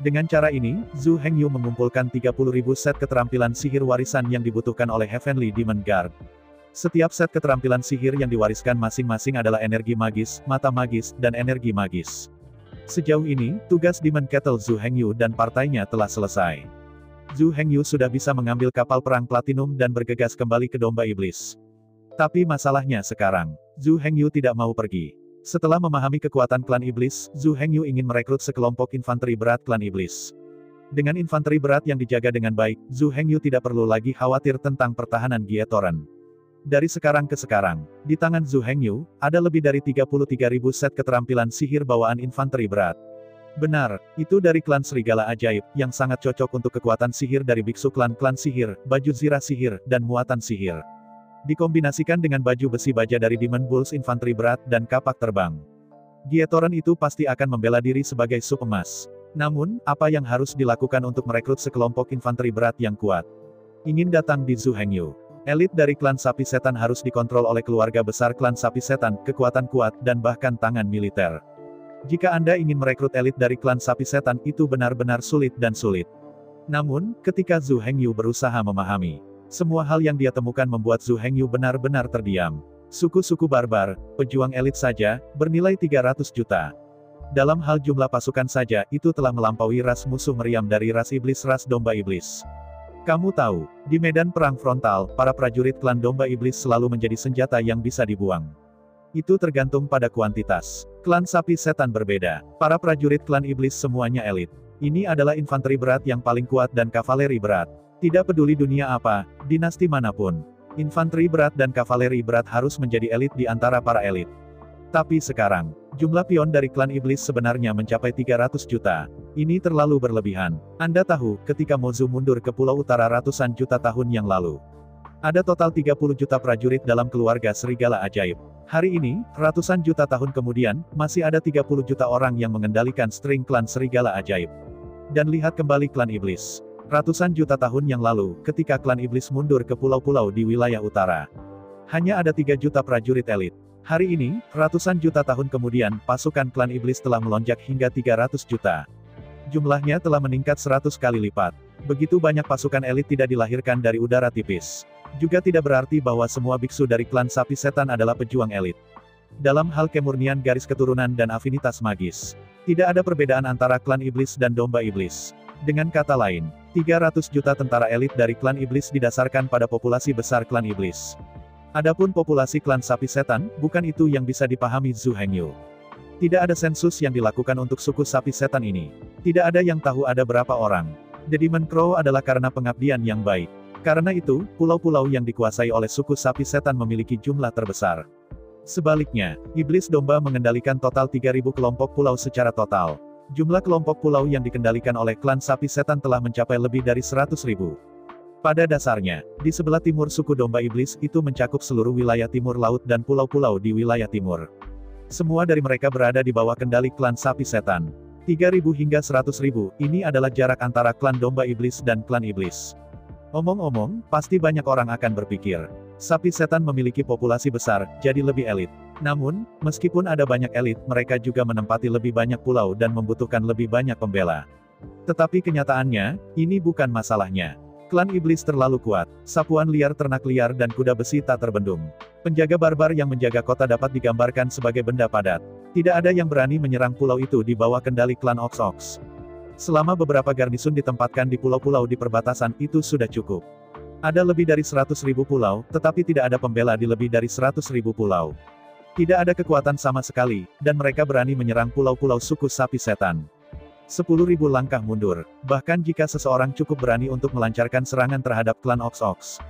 Dengan cara ini, Zhu Hengyu mengumpulkan 30.000 set keterampilan sihir warisan yang dibutuhkan oleh Heavenly Demon Guard. Setiap set keterampilan sihir yang diwariskan masing-masing adalah energi magis, mata magis, dan energi magis. Sejauh ini, tugas Demon Kettle Zhu Hengyu dan partainya telah selesai. Zhu Hengyu sudah bisa mengambil kapal perang platinum dan bergegas kembali ke domba iblis. Tapi masalahnya sekarang, Zhu Hengyu tidak mau pergi. Setelah memahami kekuatan klan iblis, Zhu Hengyu ingin merekrut sekelompok infanteri berat klan iblis. Dengan infanteri berat yang dijaga dengan baik, Zhu Hengyu tidak perlu lagi khawatir tentang pertahanan Gietoran. Dari sekarang ke sekarang, di tangan Zhu Hengyu, ada lebih dari 33.000 set keterampilan sihir bawaan infanteri berat. Benar, itu dari klan Serigala Ajaib, yang sangat cocok untuk kekuatan sihir dari biksu klan-klan sihir, baju zirah sihir, dan muatan sihir. Dikombinasikan dengan baju besi baja dari Demon Bulls infanteri berat dan kapak terbang. Gietoran itu pasti akan membela diri sebagai sup emas. Namun, apa yang harus dilakukan untuk merekrut sekelompok infanteri berat yang kuat? Ingin datang di Zhu Hengyu. Elit dari klan sapi setan harus dikontrol oleh keluarga besar klan sapi setan, kekuatan kuat, dan bahkan tangan militer. Jika Anda ingin merekrut elit dari klan sapi setan, itu benar-benar sulit dan sulit. Namun, ketika Zhu Hengyu berusaha memahami, semua hal yang dia temukan membuat Zhu Hengyu benar-benar terdiam. Suku-suku barbar, pejuang elit saja, bernilai 300 juta. Dalam hal jumlah pasukan saja, itu telah melampaui ras musuh meriam dari ras iblis ras domba iblis. Kamu tahu, di medan perang frontal, para prajurit klan domba iblis selalu menjadi senjata yang bisa dibuang. Itu tergantung pada kuantitas. Klan sapi setan berbeda. Para prajurit klan iblis semuanya elit. Ini adalah infanteri berat yang paling kuat dan kavaleri berat. Tidak peduli dunia apa, dinasti manapun. Infanteri berat dan kavaleri berat harus menjadi elit di antara para elit. Tapi sekarang, jumlah pion dari klan iblis sebenarnya mencapai 300 juta. Ini terlalu berlebihan. Anda tahu, ketika Mozu mundur ke Pulau Utara ratusan juta tahun yang lalu. Ada total 30 juta prajurit dalam keluarga Serigala Ajaib. Hari ini, ratusan juta tahun kemudian, masih ada 30 juta orang yang mengendalikan string klan Serigala Ajaib. Dan lihat kembali klan iblis. Ratusan juta tahun yang lalu, ketika klan iblis mundur ke pulau-pulau di wilayah utara. Hanya ada 3 juta prajurit elit. Hari ini, ratusan juta tahun kemudian, pasukan klan iblis telah melonjak hingga 300 juta. Jumlahnya telah meningkat 100 kali lipat. Begitu banyak pasukan elit tidak dilahirkan dari udara tipis. Juga tidak berarti bahwa semua biksu dari klan sapi setan adalah pejuang elit. Dalam hal kemurnian garis keturunan dan afinitas magis, tidak ada perbedaan antara klan iblis dan domba iblis. Dengan kata lain, 300 juta tentara elit dari klan iblis didasarkan pada populasi besar klan iblis. Adapun populasi klan sapi setan, bukan itu yang bisa dipahami Zhu Hengyu. Tidak ada sensus yang dilakukan untuk suku sapi setan ini. Tidak ada yang tahu ada berapa orang. The Demon Crow adalah karena pengabdian yang baik. Karena itu, pulau-pulau yang dikuasai oleh suku sapi setan memiliki jumlah terbesar. Sebaliknya, iblis domba mengendalikan total 3.000 kelompok pulau secara total. Jumlah kelompok pulau yang dikendalikan oleh klan sapi setan telah mencapai lebih dari 100.000. Pada dasarnya, di sebelah timur suku domba iblis itu mencakup seluruh wilayah timur laut dan pulau-pulau di wilayah timur. Semua dari mereka berada di bawah kendali klan sapi setan. 3.000 hingga 100.000, ini adalah jarak antara klan domba iblis dan klan iblis. Omong-omong, pasti banyak orang akan berpikir, sapi setan memiliki populasi besar, jadi lebih elit. Namun, meskipun ada banyak elit, mereka juga menempati lebih banyak pulau dan membutuhkan lebih banyak pembela. Tetapi kenyataannya, ini bukan masalahnya. Klan iblis terlalu kuat, sapuan liar ternak liar dan kuda besi tak terbendung. Penjaga barbar yang menjaga kota dapat digambarkan sebagai benda padat. Tidak ada yang berani menyerang pulau itu di bawah kendali klan Ox-Ox. Selama beberapa garnison ditempatkan di pulau-pulau di perbatasan, itu sudah cukup. Ada lebih dari 100.000 pulau, tetapi tidak ada pembela di lebih dari 100.000 pulau. Tidak ada kekuatan sama sekali, dan mereka berani menyerang pulau-pulau suku sapi setan. 10.000 langkah mundur, bahkan jika seseorang cukup berani untuk melancarkan serangan terhadap klan Ox-Ox.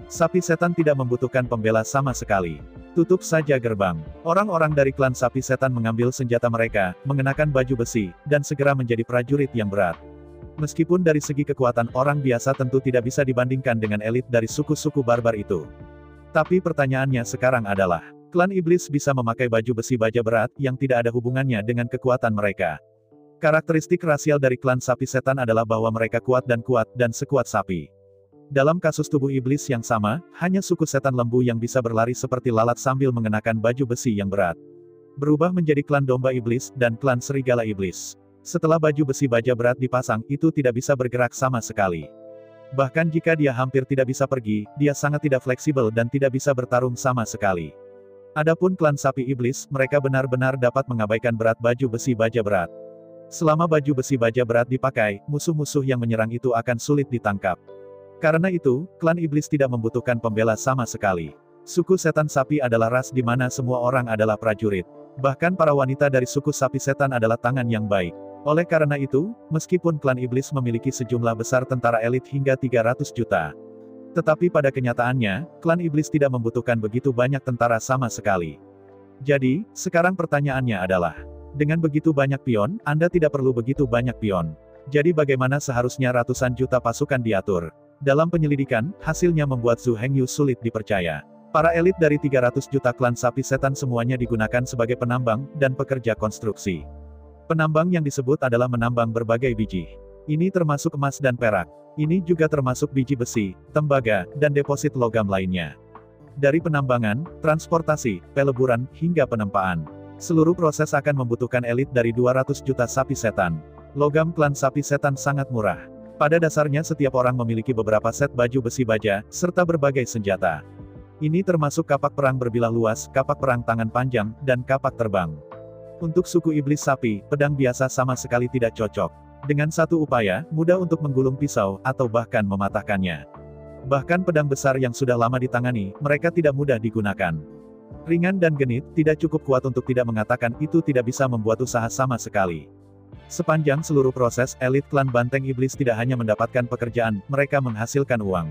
Sapi setan tidak membutuhkan pembela sama sekali. Tutup saja gerbang. Orang-orang dari klan sapi setan mengambil senjata mereka, mengenakan baju besi, dan segera menjadi prajurit yang berat. Meskipun dari segi kekuatan orang biasa tentu tidak bisa dibandingkan dengan elit dari suku-suku barbar itu. Tapi pertanyaannya sekarang adalah, klan iblis bisa memakai baju besi baja berat yang tidak ada hubungannya dengan kekuatan mereka. Karakteristik rasial dari klan sapi setan adalah bahwa mereka kuat dan sekuat sapi. Dalam kasus tubuh iblis yang sama, hanya suku setan lembu yang bisa berlari seperti lalat sambil mengenakan baju besi yang berat. Berubah menjadi klan domba iblis, dan klan serigala iblis. Setelah baju besi baja berat dipasang, itu tidak bisa bergerak sama sekali. Bahkan jika dia hampir tidak bisa pergi, dia sangat tidak fleksibel dan tidak bisa bertarung sama sekali. Adapun klan sapi iblis, mereka benar-benar dapat mengabaikan berat baju besi baja berat. Selama baju besi baja berat dipakai, musuh-musuh yang menyerang itu akan sulit ditangkap. Karena itu, klan iblis tidak membutuhkan pembela sama sekali. Suku setan sapi adalah ras di mana semua orang adalah prajurit. Bahkan para wanita dari suku sapi setan adalah tangan yang baik. Oleh karena itu, meskipun klan iblis memiliki sejumlah besar tentara elit hingga 300 juta, tetapi pada kenyataannya, klan iblis tidak membutuhkan begitu banyak tentara sama sekali. Jadi, sekarang pertanyaannya adalah, dengan begitu banyak pion, Anda tidak perlu begitu banyak pion. Jadi bagaimana seharusnya ratusan juta pasukan diatur? Dalam penyelidikan, hasilnya membuat Zhu Hengyu sulit dipercaya. Para elit dari 300 juta klan sapi setan semuanya digunakan sebagai penambang, dan pekerja konstruksi. Penambang yang disebut adalah menambang berbagai biji. Ini termasuk emas dan perak. Ini juga termasuk biji besi, tembaga, dan deposit logam lainnya. Dari penambangan, transportasi, peleburan, hingga penempaan. Seluruh proses akan membutuhkan elit dari 200 juta sapi setan. Logam klan sapi setan sangat murah. Pada dasarnya setiap orang memiliki beberapa set baju besi baja, serta berbagai senjata. Ini termasuk kapak perang berbilah luas, kapak perang tangan panjang, dan kapak terbang. Untuk suku iblis sapi, pedang biasa sama sekali tidak cocok. Dengan satu upaya, mudah untuk menggulung pisau, atau bahkan mematahkannya. Bahkan pedang besar yang sudah lama ditangani, mereka tidak mudah digunakan. Ringan dan genit, tidak cukup kuat untuk tidak mengatakan itu tidak bisa membuat usaha sama sekali. Sepanjang seluruh proses, elit klan Banteng Iblis tidak hanya mendapatkan pekerjaan, mereka menghasilkan uang.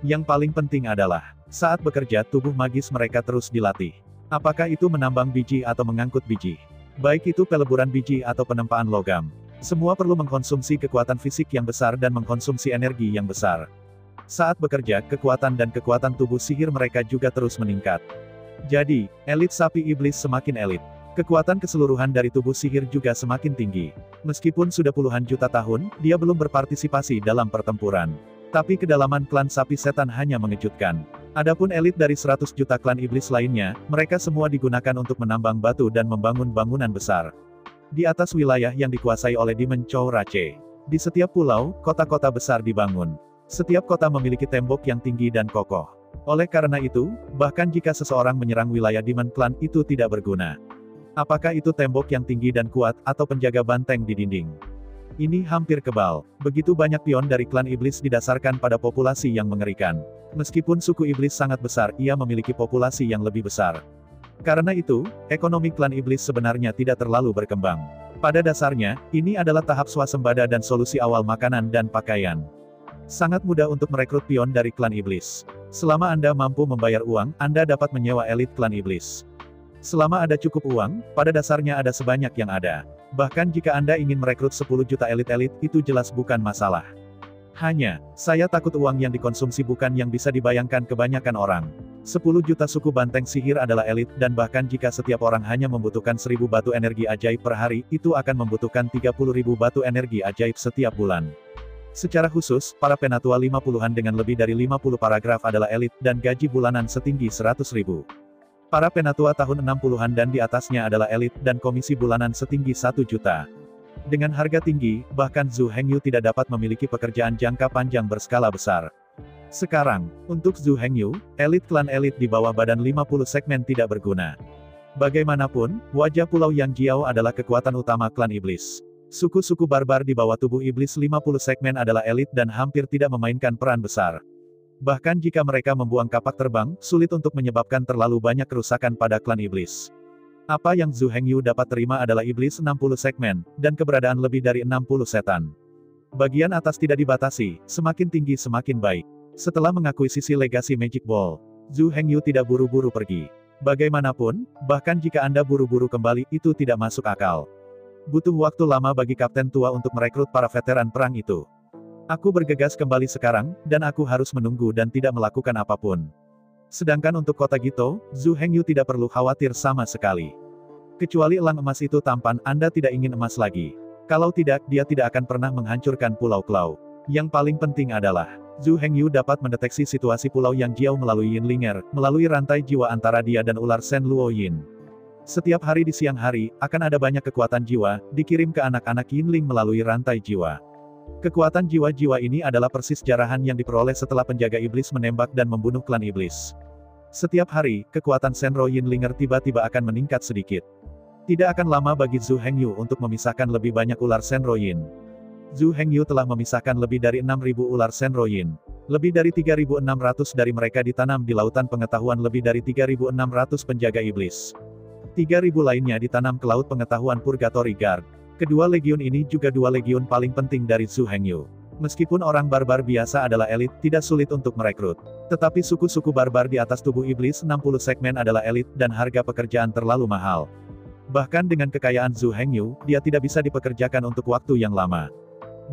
Yang paling penting adalah, saat bekerja tubuh magis mereka terus dilatih. Apakah itu menambang biji atau mengangkut biji? Baik itu peleburan biji atau penempaan logam. Semua perlu mengkonsumsi kekuatan fisik yang besar dan mengkonsumsi energi yang besar. Saat bekerja, kekuatan dan kekuatan tubuh sihir mereka juga terus meningkat. Jadi, elit sapi iblis semakin elit. Kekuatan keseluruhan dari tubuh sihir juga semakin tinggi. Meskipun sudah puluhan juta tahun, dia belum berpartisipasi dalam pertempuran. Tapi kedalaman klan sapi setan hanya mengejutkan. Adapun elit dari 100 juta klan iblis lainnya, mereka semua digunakan untuk menambang batu dan membangun bangunan besar. Di atas wilayah yang dikuasai oleh Demon Chow Rache. Di setiap pulau, kota-kota besar dibangun. Setiap kota memiliki tembok yang tinggi dan kokoh. Oleh karena itu, bahkan jika seseorang menyerang wilayah Demon Clan itu tidak berguna. Apakah itu tembok yang tinggi dan kuat, atau penjaga banteng di dinding? Ini hampir kebal. Begitu banyak pion dari klan iblis didasarkan pada populasi yang mengerikan. Meskipun suku iblis sangat besar, ia memiliki populasi yang lebih besar. Karena itu, ekonomi klan iblis sebenarnya tidak terlalu berkembang. Pada dasarnya, ini adalah tahap swasembada dan solusi awal makanan dan pakaian. Sangat mudah untuk merekrut pion dari klan iblis. Selama Anda mampu membayar uang, Anda dapat menyewa elit klan iblis. Selama ada cukup uang, pada dasarnya ada sebanyak yang ada. Bahkan jika Anda ingin merekrut 10 juta elit-elit, itu jelas bukan masalah. Hanya, saya takut uang yang dikonsumsi bukan yang bisa dibayangkan kebanyakan orang. 10 juta suku banteng sihir adalah elit, dan bahkan jika setiap orang hanya membutuhkan 1000 batu energi ajaib per hari, itu akan membutuhkan 30.000 batu energi ajaib setiap bulan. Secara khusus, para penatua 50-an dengan lebih dari 50 paragraf adalah elit, dan gaji bulanan setinggi 100.000. Para penatua tahun 60-an dan di atasnya adalah elit, dan komisi bulanan setinggi 1 juta. Dengan harga tinggi, bahkan Zhu Hengyu tidak dapat memiliki pekerjaan jangka panjang berskala besar. Sekarang, untuk Zhu Hengyu, elit klan elit di bawah badan 50 segmen tidak berguna. Bagaimanapun, wajah Pulau Yang Jiao adalah kekuatan utama klan iblis. Suku-suku barbar di bawah tubuh iblis 50 segmen adalah elit dan hampir tidak memainkan peran besar. Bahkan jika mereka membuang kapak terbang, sulit untuk menyebabkan terlalu banyak kerusakan pada klan iblis. Apa yang Zhu Hengyu dapat terima adalah iblis 60 segmen, dan keberadaan lebih dari 60 setan. Bagian atas tidak dibatasi, semakin tinggi semakin baik. Setelah mengakuisisi legasi Magic Ball, Zhu Hengyu tidak buru-buru pergi. Bagaimanapun, bahkan jika Anda buru-buru kembali, itu tidak masuk akal. Butuh waktu lama bagi kapten tua untuk merekrut para veteran perang itu. Aku bergegas kembali sekarang, dan aku harus menunggu dan tidak melakukan apapun. Sedangkan untuk kota Gito, Zhu Hengyu tidak perlu khawatir sama sekali. Kecuali elang emas itu tampan, Anda tidak ingin emas lagi. Kalau tidak, dia tidak akan pernah menghancurkan Pulau Klau. Yang paling penting adalah, Zhu Hengyu dapat mendeteksi situasi Pulau Yang Jiao melalui Yinlinger, melalui rantai jiwa antara dia dan ular Shen Luo Yin. Setiap hari di siang hari, akan ada banyak kekuatan jiwa, dikirim ke anak-anak Yinling melalui rantai jiwa. Kekuatan jiwa-jiwa ini adalah persis jarahan yang diperoleh setelah penjaga iblis menembak dan membunuh klan iblis. Setiap hari, kekuatan Shenro Yinlinger tiba-tiba akan meningkat sedikit. Tidak akan lama bagi Zhu Hengyu untuk memisahkan lebih banyak ular Shenro Yin. Zhu Hengyu telah memisahkan lebih dari 6.000 ular Shenro Yin. Lebih dari 3.600 dari mereka ditanam di lautan pengetahuan lebih dari 3.600 penjaga iblis. 3.000 lainnya ditanam ke laut pengetahuan Purgatory Guard. Kedua legiun ini juga dua legiun paling penting dari Zhu Hengyu. Meskipun orang barbar biasa adalah elit, tidak sulit untuk merekrut. Tetapi suku-suku barbar di atas tubuh iblis 60 segmen adalah elit, dan harga pekerjaan terlalu mahal. Bahkan dengan kekayaan Zhu Hengyu, dia tidak bisa dipekerjakan untuk waktu yang lama.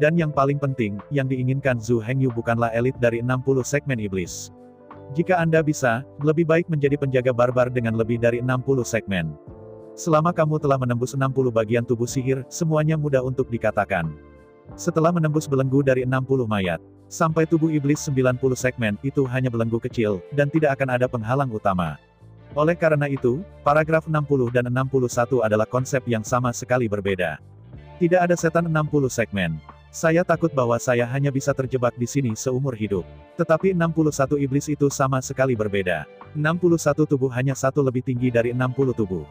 Dan yang paling penting, yang diinginkan Zhu Hengyu bukanlah elit dari 60 segmen iblis. Jika Anda bisa, lebih baik menjadi penjaga barbar dengan lebih dari 60 segmen. Selama kamu telah menembus 60 bagian tubuh sihir, semuanya mudah untuk dikatakan. Setelah menembus belenggu dari 60 mayat, sampai tubuh iblis 90 segmen, itu hanya belenggu kecil, dan tidak akan ada penghalang utama. Oleh karena itu, paragraf 60 dan 61 adalah konsep yang sama sekali berbeda. Tidak ada setan 60 segmen. Saya takut bahwa saya hanya bisa terjebak di sini seumur hidup. Tetapi 61 iblis itu sama sekali berbeda. 61 tubuh hanya satu lebih tinggi dari 60 tubuh.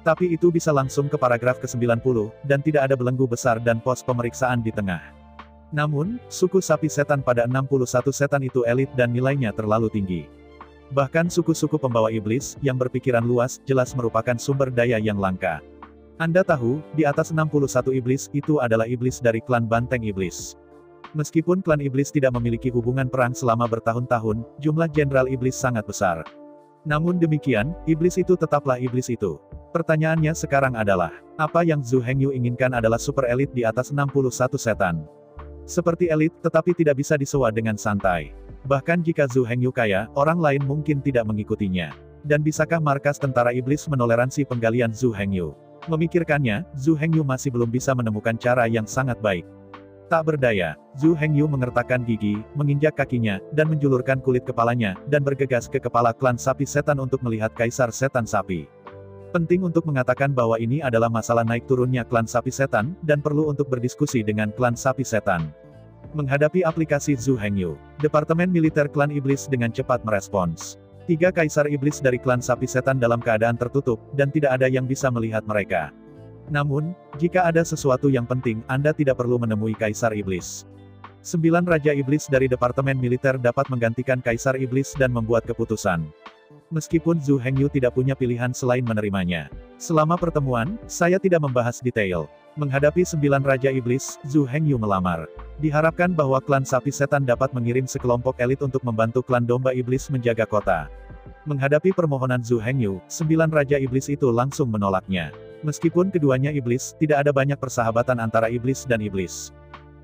Tapi itu bisa langsung ke paragraf ke-90, dan tidak ada belenggu besar dan pos pemeriksaan di tengah. Namun, suku sapi setan pada 61 setan itu elit dan nilainya terlalu tinggi. Bahkan suku-suku pembawa iblis, yang berpikiran luas, jelas merupakan sumber daya yang langka. Anda tahu, di atas 61 iblis, itu adalah iblis dari klan Banteng Iblis. Meskipun klan iblis tidak memiliki hubungan perang selama bertahun-tahun, jumlah jenderal iblis sangat besar. Namun demikian, iblis itu tetaplah iblis itu. Pertanyaannya sekarang adalah, apa yang Zhu Hengyu inginkan adalah super elit di atas 61 setan. Seperti elit, tetapi tidak bisa disewa dengan santai. Bahkan jika Zhu Hengyu kaya, orang lain mungkin tidak mengikutinya. Dan bisakah markas tentara iblis menoleransi penggalian Zhu Hengyu? Memikirkannya, Zhu Hengyu masih belum bisa menemukan cara yang sangat baik. Tak berdaya, Zhu Hengyu mengertakkan gigi, menginjak kakinya, dan menjulurkan kulit kepalanya, dan bergegas ke kepala klan sapi setan untuk melihat kaisar setan sapi. Penting untuk mengatakan bahwa ini adalah masalah naik turunnya klan sapi setan, dan perlu untuk berdiskusi dengan klan sapi setan. Menghadapi aplikasi Zhu Hengyu, Departemen Militer Klan Iblis dengan cepat merespons. 3 kaisar iblis dari klan sapi setan dalam keadaan tertutup, dan tidak ada yang bisa melihat mereka. Namun, jika ada sesuatu yang penting, Anda tidak perlu menemui kaisar iblis. 9 raja iblis dari Departemen Militer dapat menggantikan kaisar iblis dan membuat keputusan. Meskipun Zhu Hengyu tidak punya pilihan selain menerimanya. Selama pertemuan, saya tidak membahas detail. Menghadapi 9 raja iblis, Zhu Hengyu melamar. Diharapkan bahwa klan sapi setan dapat mengirim sekelompok elit untuk membantu klan domba iblis menjaga kota. Menghadapi permohonan Zhu Hengyu, 9 raja iblis itu langsung menolaknya. Meskipun keduanya iblis, tidak ada banyak persahabatan antara iblis dan iblis.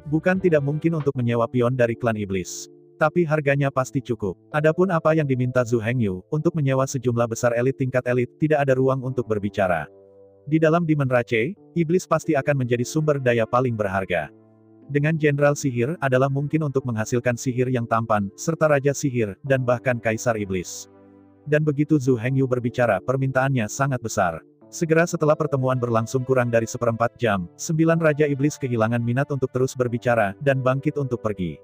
Bukan tidak mungkin untuk menyewa pion dari klan iblis. Tapi harganya pasti cukup. Adapun apa yang diminta Zhu Hengyu, untuk menyewa sejumlah besar elit tingkat elit, tidak ada ruang untuk berbicara. Di dalam Demon Rache, iblis pasti akan menjadi sumber daya paling berharga. Dengan jenderal sihir, adalah mungkin untuk menghasilkan sihir yang tampan, serta raja sihir, dan bahkan kaisar iblis. Dan begitu Zhu Hengyu berbicara, permintaannya sangat besar. Segera setelah pertemuan berlangsung kurang dari 1/4 jam, 9 raja iblis kehilangan minat untuk terus berbicara, dan bangkit untuk pergi.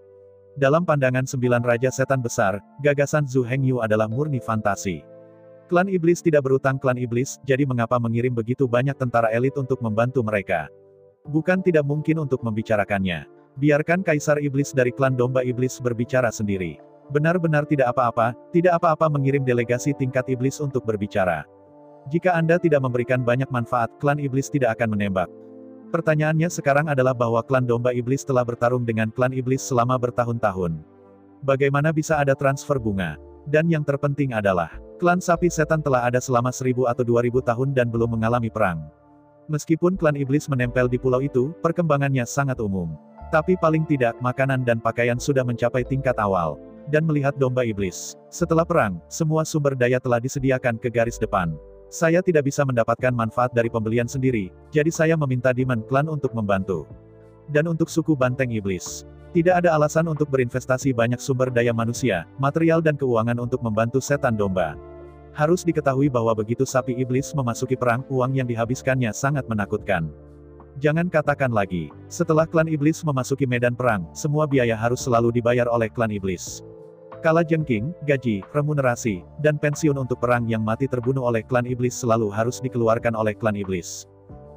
Dalam pandangan 9 raja setan besar, gagasan Zhu Hengyu adalah murni fantasi. Klan iblis tidak berutang klan iblis, jadi mengapa mengirim begitu banyak tentara elit untuk membantu mereka? Bukan tidak mungkin untuk membicarakannya. Biarkan kaisar iblis dari klan domba iblis berbicara sendiri. Benar-benar tidak apa-apa mengirim delegasi tingkat iblis untuk berbicara. Jika Anda tidak memberikan banyak manfaat, klan iblis tidak akan menembak. Pertanyaannya sekarang adalah bahwa klan domba iblis telah bertarung dengan klan iblis selama bertahun-tahun. Bagaimana bisa ada transfer bunga? Dan yang terpenting adalah, klan sapi setan telah ada selama 1000 atau 2000 tahun dan belum mengalami perang. Meskipun klan iblis menempel di pulau itu, perkembangannya sangat umum. Tapi paling tidak, makanan dan pakaian sudah mencapai tingkat awal. Dan melihat domba iblis. Setelah perang, semua sumber daya telah disediakan ke garis depan. Saya tidak bisa mendapatkan manfaat dari pembelian sendiri, jadi saya meminta Demon Clan untuk membantu. Dan untuk suku Banteng Iblis, tidak ada alasan untuk berinvestasi banyak sumber daya manusia, material dan keuangan untuk membantu setan domba. Harus diketahui bahwa begitu sapi iblis memasuki perang, uang yang dihabiskannya sangat menakutkan. Jangan katakan lagi, setelah klan iblis memasuki medan perang, semua biaya harus selalu dibayar oleh klan iblis. Kala jengking, gaji, remunerasi, dan pensiun untuk perang yang mati terbunuh oleh klan iblis selalu harus dikeluarkan oleh klan iblis.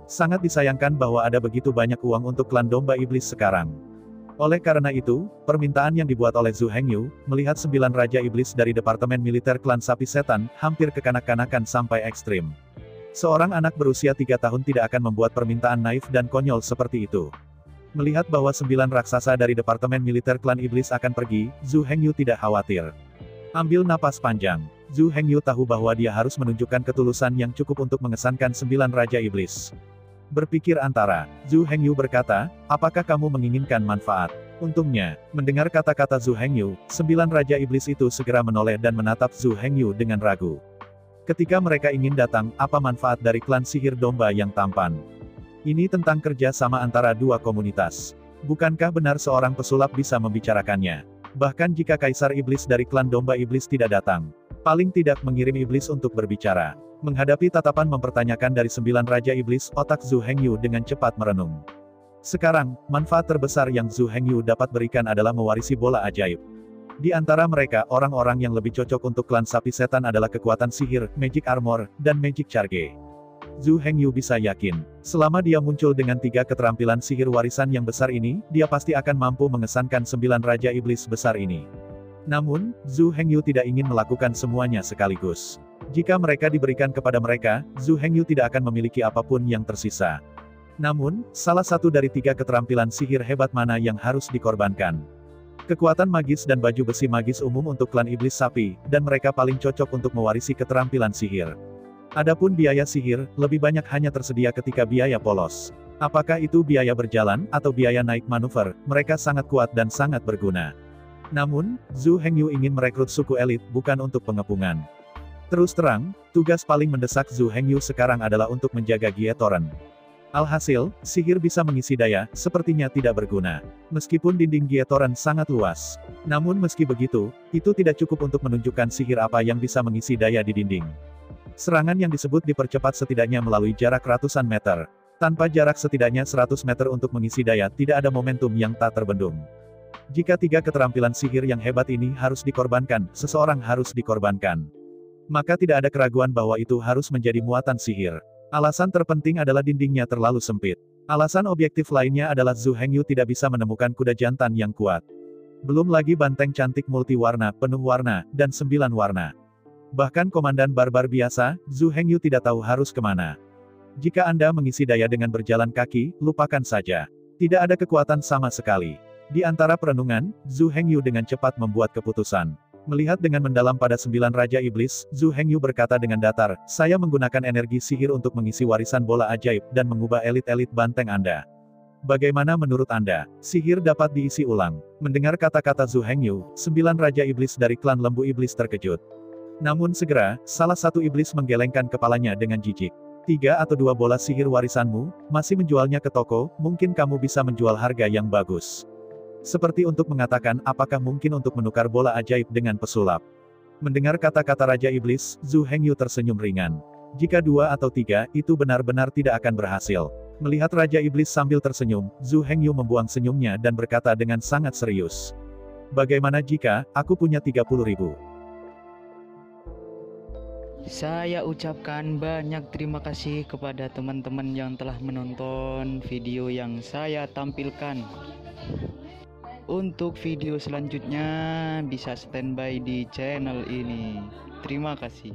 Sangat disayangkan bahwa ada begitu banyak uang untuk klan domba iblis sekarang. Oleh karena itu, permintaan yang dibuat oleh Zhu Hengyu, melihat 9 raja iblis dari Departemen Militer klan sapi setan, hampir kekanak-kanakan sampai ekstrim. Seorang anak berusia 3 tahun tidak akan membuat permintaan naif dan konyol seperti itu. Melihat bahwa 9 raksasa dari Departemen Militer Klan Iblis akan pergi, Zhu Hengyu tidak khawatir. Ambil napas panjang. Zhu Hengyu tahu bahwa dia harus menunjukkan ketulusan yang cukup untuk mengesankan 9 Raja Iblis. Berpikir antara, Zhu Hengyu berkata, apakah kamu menginginkan manfaat? Untungnya, mendengar kata-kata Zhu Hengyu, 9 Raja Iblis itu segera menoleh dan menatap Zhu Hengyu dengan ragu. Ketika mereka ingin datang, apa manfaat dari klan sihir domba yang tampan? Ini tentang kerja sama antara dua komunitas. Bukankah benar seorang pesulap bisa membicarakannya? Bahkan jika Kaisar Iblis dari klan domba Iblis tidak datang, paling tidak mengirim Iblis untuk berbicara. Menghadapi tatapan mempertanyakan dari 9 Raja Iblis, otak Zhu Hengyu dengan cepat merenung. Sekarang, manfaat terbesar yang Zhu Hengyu dapat berikan adalah mewarisi bola ajaib. Di antara mereka, orang-orang yang lebih cocok untuk klan sapi setan adalah kekuatan sihir, magic armor, dan magic charge. Zhu Hengyu bisa yakin, selama dia muncul dengan 3 keterampilan sihir warisan yang besar ini, dia pasti akan mampu mengesankan 9 Raja Iblis besar ini. Namun, Zhu Hengyu tidak ingin melakukan semuanya sekaligus. Jika mereka diberikan kepada mereka, Zhu Hengyu tidak akan memiliki apapun yang tersisa. Namun, salah satu dari 3 keterampilan sihir hebat mana yang harus dikorbankan? Kekuatan magis dan baju besi magis umum untuk klan iblis sapi, dan mereka paling cocok untuk mewarisi keterampilan sihir. Adapun biaya sihir, lebih banyak hanya tersedia ketika biaya polos. Apakah itu biaya berjalan, atau biaya naik manuver, mereka sangat kuat dan sangat berguna. Namun, Zhu Hengyu ingin merekrut suku elit, bukan untuk pengepungan. Terus terang, tugas paling mendesak Zhu Hengyu sekarang adalah untuk menjaga Gietoren. Alhasil, sihir bisa mengisi daya, sepertinya tidak berguna. Meskipun dinding Gietoren sangat luas. Namun meski begitu, itu tidak cukup untuk menunjukkan sihir apa yang bisa mengisi daya di dinding. Serangan yang disebut dipercepat setidaknya melalui jarak ratusan meter. Tanpa jarak setidaknya 100 meter untuk mengisi daya, tidak ada momentum yang tak terbendung. Jika 3 keterampilan sihir yang hebat ini harus dikorbankan, seseorang harus dikorbankan. Maka tidak ada keraguan bahwa itu harus menjadi muatan sihir. Alasan terpenting adalah dindingnya terlalu sempit. Alasan objektif lainnya adalah Zhu Hengyu tidak bisa menemukan kuda jantan yang kuat. Belum lagi banteng cantik multiwarna, penuh warna, dan 9 warna. Bahkan komandan barbar biasa, Zhu Hengyu tidak tahu harus kemana. Jika Anda mengisi daya dengan berjalan kaki, lupakan saja. Tidak ada kekuatan sama sekali. Di antara perenungan, Zhu Hengyu dengan cepat membuat keputusan. Melihat dengan mendalam pada 9 Raja Iblis, Zhu Hengyu berkata dengan datar, saya menggunakan energi sihir untuk mengisi warisan bola ajaib, dan mengubah elit-elit banteng Anda. Bagaimana menurut Anda? Sihir dapat diisi ulang. Mendengar kata-kata Zhu Hengyu, 9 Raja Iblis dari klan lembu iblis terkejut. Namun segera, salah satu iblis menggelengkan kepalanya dengan jijik. 3 atau 2 bola sihir warisanmu, masih menjualnya ke toko, mungkin kamu bisa menjual harga yang bagus. Seperti untuk mengatakan, apakah mungkin untuk menukar bola ajaib dengan pesulap? Mendengar kata-kata Raja Iblis, Zhu Hengyu tersenyum ringan. Jika 2 atau 3, itu benar-benar tidak akan berhasil. Melihat Raja Iblis sambil tersenyum, Zhu Hengyu membuang senyumnya dan berkata dengan sangat serius. Bagaimana jika, aku punya 30.000? Saya ucapkan banyak terima kasih kepada teman-teman yang telah menonton video yang saya tampilkan. Untuk video selanjutnya bisa standby di channel ini. Terima kasih.